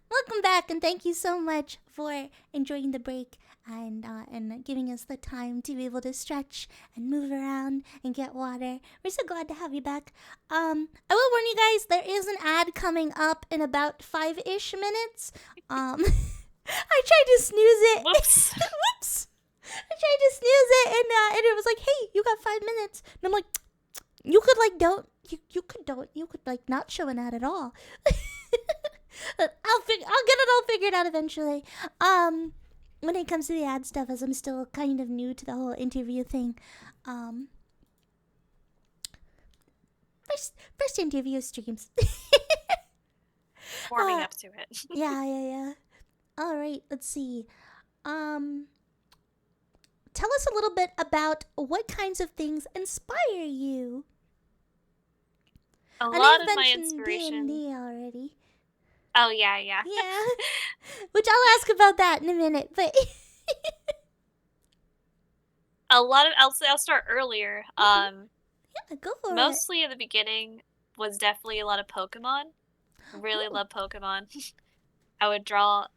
Welcome back, and thank you so much for enjoying the break and giving us the time to be able to stretch and move around and get water. We're so glad to have you back. I will warn you guys, there is an ad coming up in about 5-ish minutes. I tried to snooze it. Whoops. Whoops. I tried to snooze it, and it was like, "Hey, you got 5 minutes." And I'm like, "You could like don't you could like not show an ad at all." I'll get it all figured out eventually. When it comes to the ad stuff, as I'm still kind of new to the whole interview thing. First interview streams. Warming up to it. Yeah. All right, let's see. Tell us a little bit about what kinds of things inspire you. A I know lot you've of my mentioned inspiration. D&D already. Oh yeah. Yeah. Which I'll ask about that in a minute, but A lot of I'll start earlier. yeah, go for it. Mostly in the beginning was definitely a lot of Pokemon. Really love Pokemon. I would draw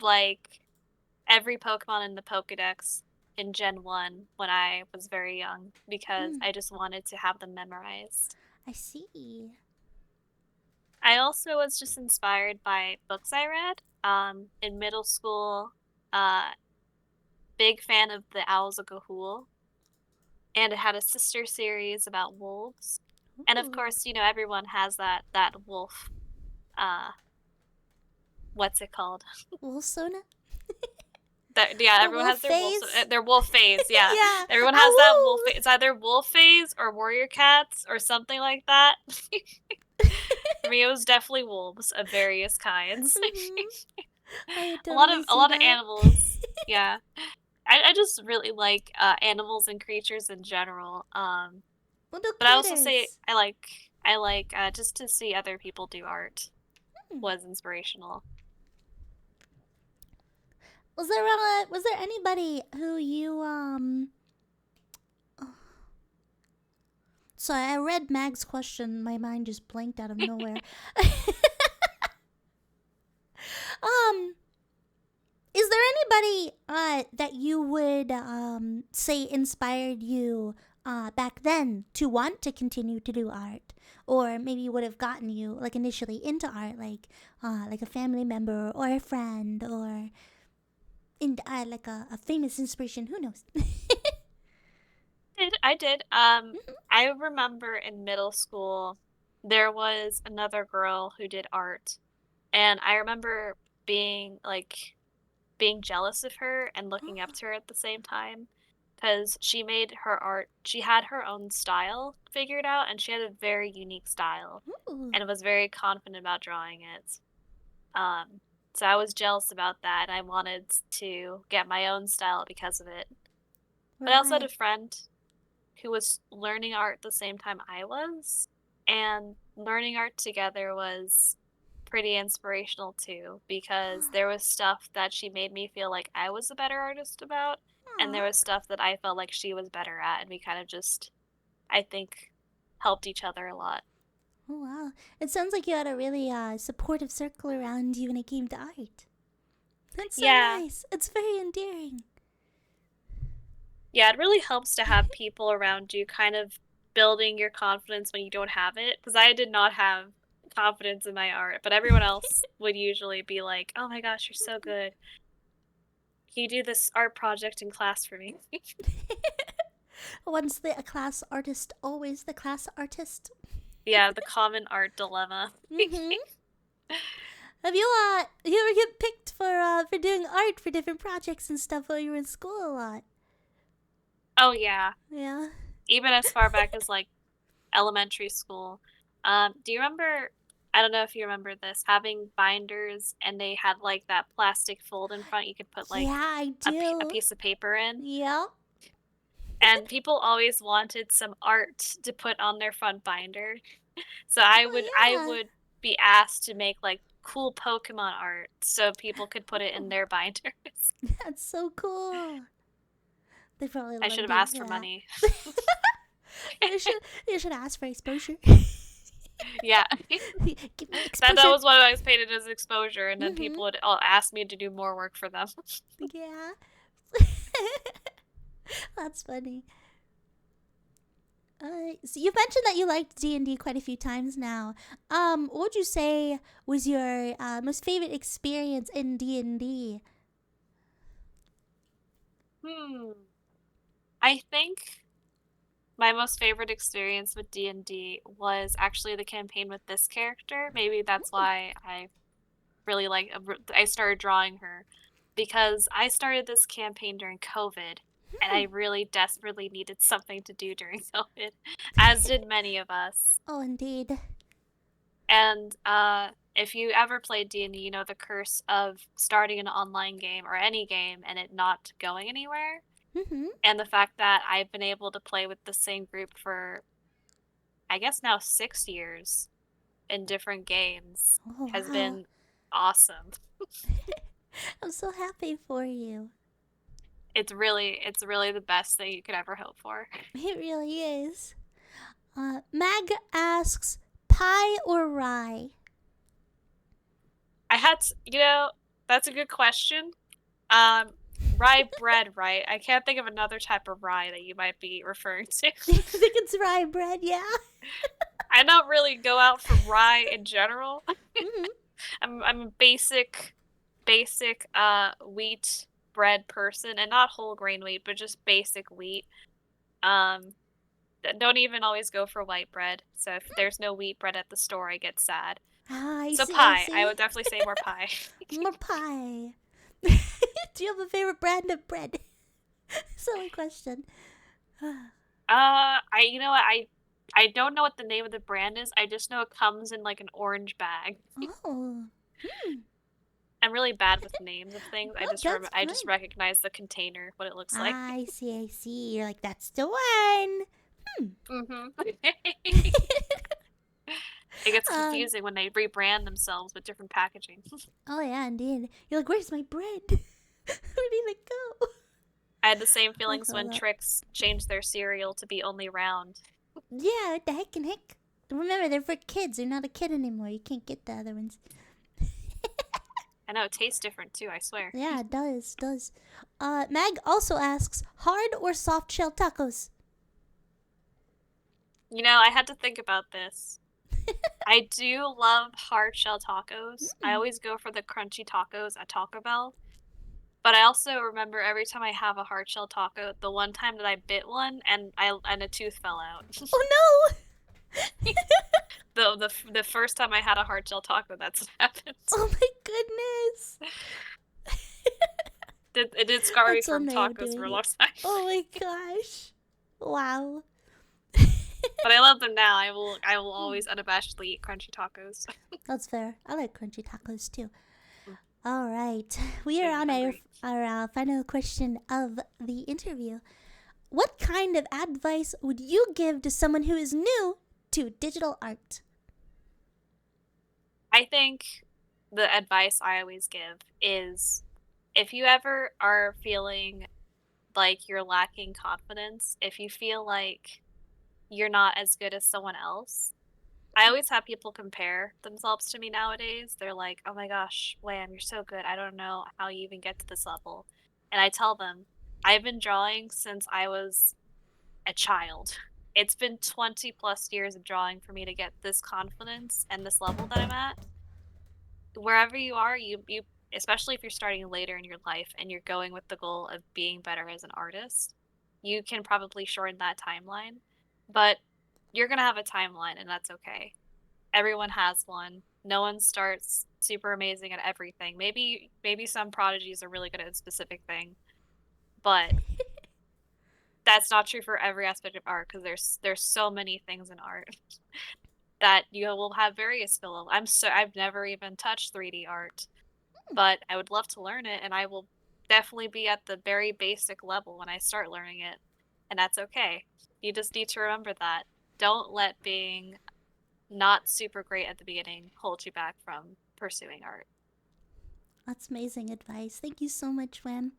like every Pokemon in the Pokédex in Gen 1 when I was very young because I just wanted to have them memorized. I see. I also was just inspired by books I read. In middle school, big fan of the Owls of Ga'Hoole, and it had a sister series about wolves. And of course, you know, everyone has that wolf. What's it called? Wolfsona? Everyone has their wolf phase. Yeah, Yeah. everyone has that wolf. It's either wolf phase or warrior cats or something like that. For me, it was definitely wolves of various kinds. I a lot totally of animals. Yeah, I just really like animals and creatures in general. But I also say I like just to see other people do art was inspirational. Was there anybody who you Sorry, I read Mag's question. My mind just blanked out of nowhere. Is there anybody that you would say inspired you back then to want to continue to do art, or maybe would have gotten you like initially into art, like a family member or a friend, or in like a famous inspiration? Who knows? I did. I remember in middle school there was another girl who did art, and I remember being jealous of her and looking up to her at the same time because she made her art. She had her own style figured out, and she had a very unique style, and was very confident about drawing it. So I was jealous about that, and I wanted to get my own style because of it. But I also had a friend who was learning art the same time I was, and learning art together was pretty inspirational too, because there was stuff that she made me feel like I was a better artist about, and there was stuff that I felt like she was better at, and we kind of just, I think, helped each other a lot. Oh wow, it sounds like you had a really supportive circle around you when it came to art. That's so nice. It's very endearing. Yeah, it really helps to have people around you kind of building your confidence when you don't have it, because I did not have confidence in my art, but everyone else would usually be like, "Oh my gosh, you're so good. Can you do this art project in class for me?" Once a class artist, always the class artist. Yeah, the common art dilemma. Have you ever get picked for doing art for different projects and stuff while you were in school a lot? Oh yeah. Yeah. Even as far back as like elementary school. Do you remember, I don't know if you remember this, having binders and they had like that plastic fold in front you could put like I do. a piece of paper in? Yeah. And people always wanted some art to put on their front binder. So I would be asked to make like cool Pokemon art so people could put it in their binders. That's so cool. They probably I should have asked for money. You should ask for exposure. Yeah. Give me That exposure. was what I was painted as exposure, and then Mm-hmm. people would all ask me to do more work for them. Yeah. That's funny. So you've mentioned that you liked D&D quite a few times now. What would you say was your most favorite experience in D&D? Hmm. I think my most favorite experience with D&D was actually the campaign with this character. Maybe that's why I really I started drawing her, because I started this campaign during COVID, and I really desperately needed something to do during COVID, as did many of us. Oh, indeed. And if you ever played D&D, you know the curse of starting an online game or any game and it not going anywhere. Mm-hmm. And the fact that I've been able to play with the same group for, I guess now 6 years in different games Oh, has wow. been awesome. I'm so happy for you. It's really the best thing you could ever hope for. It really is. Mag asks, pie or rye? I had to, that's a good question. Rye bread, right? I can't think of another type of rye that you might be referring to. I think it's rye bread, yeah. I don't really go out for rye in general. Mm-hmm. I'm a basic wheat bread person, and not whole grain wheat, but just basic wheat. Um don't even always go for white bread. So if there's no wheat bread at the store, I get sad. Ah, I So see, I pie, I see. would definitely say more pie. More pie. Do you have a favorite brand of bread? Silly question. I you know what, I don't know what the name of the brand is. I just know it comes in like an orange bag. Oh. Hmm. I'm really bad with names of things. Oh, that's I just fine. recognize the container, what it looks like. I see, I see. You're like, that's the one. Hmm. Mhm. It gets um, confusing when they rebrand themselves with different packaging. oh, yeah, indeed. You're like, where's my bread? Where did it go? I had the same I feelings saw when that. Trix changed their cereal to be only round. Yeah, what the heck and heck? Remember, they're for kids. You're not a kid anymore. You can't get the other ones. I know it tastes different too, I swear. Yeah, it does. Mag also asks, hard or soft shell tacos? I had to think about this. I do love hard shell tacos. I Mm. always go for the crunchy tacos at Taco Bell. But I also remember every time I have a hard shell taco, the one time that I bit one and a tooth fell out. Oh no! The first time I had a hard shell taco, that's what happened. Oh my goodness! It did scar me That's one from way of tacos for doing a it. long time. Oh my gosh! Wow. But I love them now. I will always unabashedly eat crunchy tacos. That's fair. I like crunchy tacos too. All right, we are Made me on hungry. our final question of the interview. What kind of advice would you give to someone who is new to digital art? I think the advice I always give is, if you ever are feeling like you're lacking confidence, if you feel like you're not as good as someone else, I always have people compare themselves to me nowadays. They're like, "Oh my gosh, Wham, you're so good. I don't know how you even get to this level." And I tell them, I've been drawing since I was a child. It's been 20 plus years of drawing for me to get this confidence and this level that I'm at. Wherever you are, you especially if you're starting later in your life and you're going with the goal of being better as an artist, you can probably shorten that timeline. But you're going to have a timeline, and that's okay. Everyone has one. No one starts super amazing at everything. Maybe some prodigies are really good at a specific thing, but that's not true for every aspect of art, because there's so many things in art that you will have various skill levels. I've never even touched 3D art, but I would love to learn it, and I will definitely be at the very basic level when I start learning it, and that's okay. You just need to remember that. Don't let being not super great at the beginning hold you back from pursuing art. That's amazing advice. Thank you so much, Wham.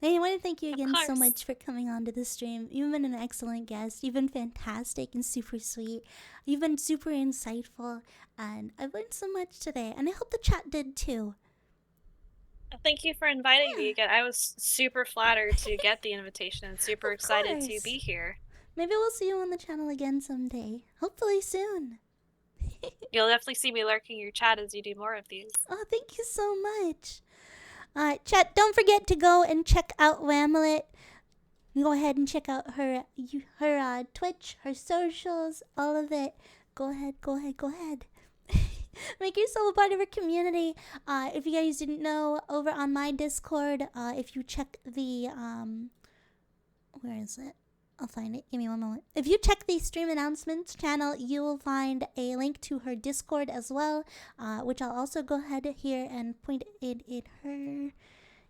Hey, I want to thank you Of again so course. much for coming on to the stream. You've been an excellent guest. You've been fantastic and super sweet. You've been super insightful, and I've learned so much today, and I hope the chat did too. Thank you for inviting me Yeah. again. I was super flattered to get the invitation and super Of excited to course. be here. Maybe we'll see you on the channel again someday. Hopefully soon. You'll definitely see me lurking your chat as you do more of these. Oh, thank you so much. Chat, don't forget to go and check out Wamullet. Go ahead and check out her Twitch, her socials, all of it. Go ahead. Make yourself a part of her community. If you guys didn't know, over on my Discord, if you check the where is it? I'll find it. Give me one moment. If you check the stream announcements channel, you will find a link to her Discord as well, which I'll also go ahead here and point it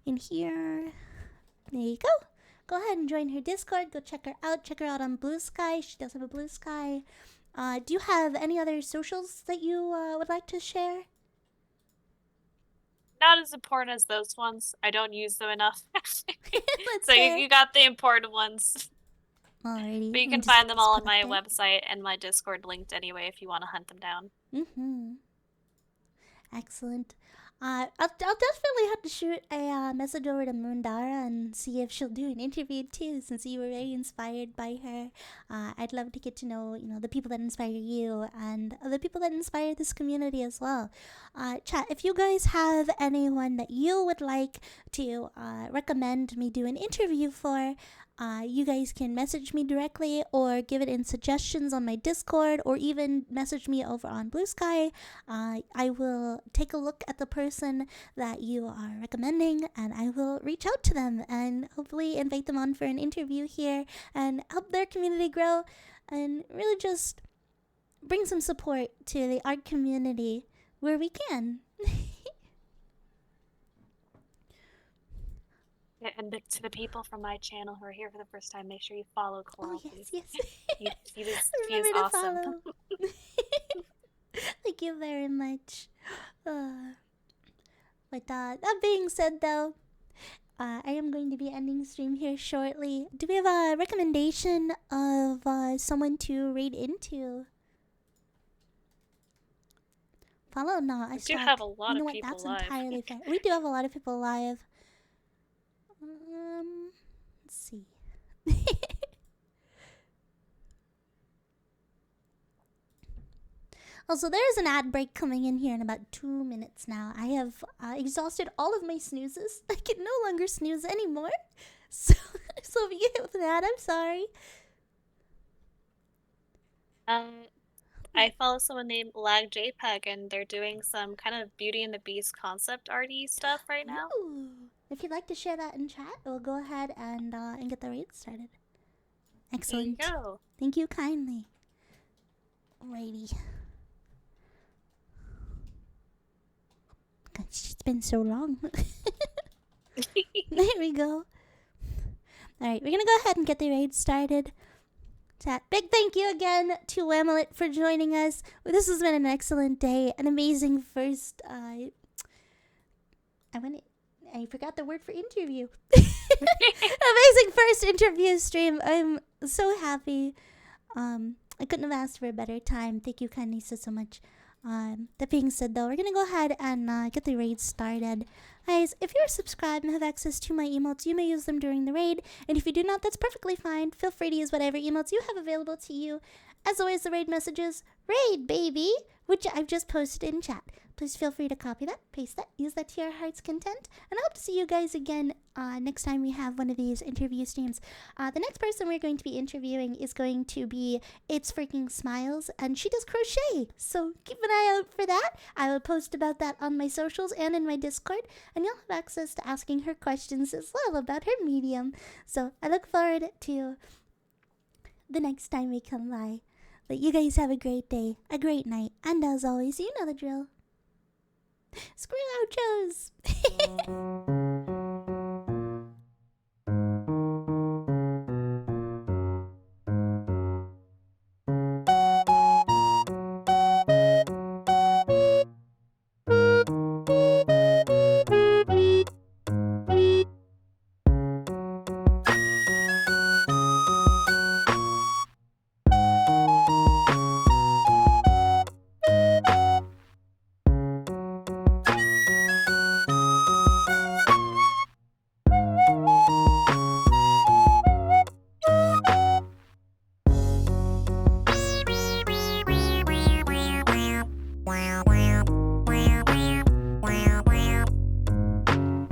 in here. There you go. Go ahead and join her Discord. Go check her out. Check her out on Blue Sky. She does have a Blue Sky. Do you have any other socials that you would like to share? Not as important as those ones. I don't use them enough. That's So fair. you got the important ones. Alrighty. But you can find them all on my website and my Discord linked anyway if you want to hunt them down. Excellent. I'll definitely have to shoot a message over to Mundara and see if she'll do an interview too, since you were very inspired by her. I'd love to get to know, the people that inspire you and the people that inspire this community as well. Chat, if you guys have anyone that you would like to recommend me do an interview for, you guys can message me directly or give it in suggestions on my Discord or even message me over on Blue Sky. I will take a look at the person that you are recommending and I will reach out to them and hopefully invite them on for an interview here and help their community grow and really just bring some support to the art community where we can. And to the people from my channel who are here for the first time, make sure you follow Korl, please. Yes. He is Remember to awesome. follow. Thank you very much. But that being said, though, I am going to be ending stream here shortly. Do we have a recommendation of someone to raid into? Follow? No, I do have a lot of people That's live. entirely fair. We do have a lot of people live. Let's see. Also, there's an ad break coming in here in about 2 minutes now. I have exhausted all of my snoozes. I can no longer snooze anymore. So if you get hit with an ad, I'm sorry. I follow someone named Lag JPEG, and they're doing some kind of Beauty and the Beast concept arty stuff right now. Ooh. If you'd like to share that in chat, we'll go ahead and get the raid started. Excellent. There you go. Thank you kindly. Alrighty. Gosh, it's been so long. There we go. Alright, we're gonna go ahead and get the raid started. Chat. Big thank you again to Wamulet for joining us. This has been an excellent day, an amazing first. I forgot the word for interview. Amazing first interview stream. I'm so happy. I couldn't have asked for a better time. Thank you kindly so much. That being said, though, we're gonna go ahead and get the raid started. Guys, if you're subscribed and have access to my emotes, you may use them during the raid. And if you do not, that's perfectly fine. Feel free to use whatever emotes you have available to you. As always, the raid messages, raid baby, which I've just posted in chat. Please feel free to copy that, paste that, use that to your heart's content. And I hope to see you guys again next time we have one of these interview streams. The next person we're going to be interviewing is going to be It's Freaking Smiles, and she does crochet. So keep an eye out for that. I will post about that on my socials and in my Discord, and you'll have access to asking her questions as well about her medium. So I look forward to the next time we come by. But you guys have a great day, a great night, and as always, you know the drill. Screw outros!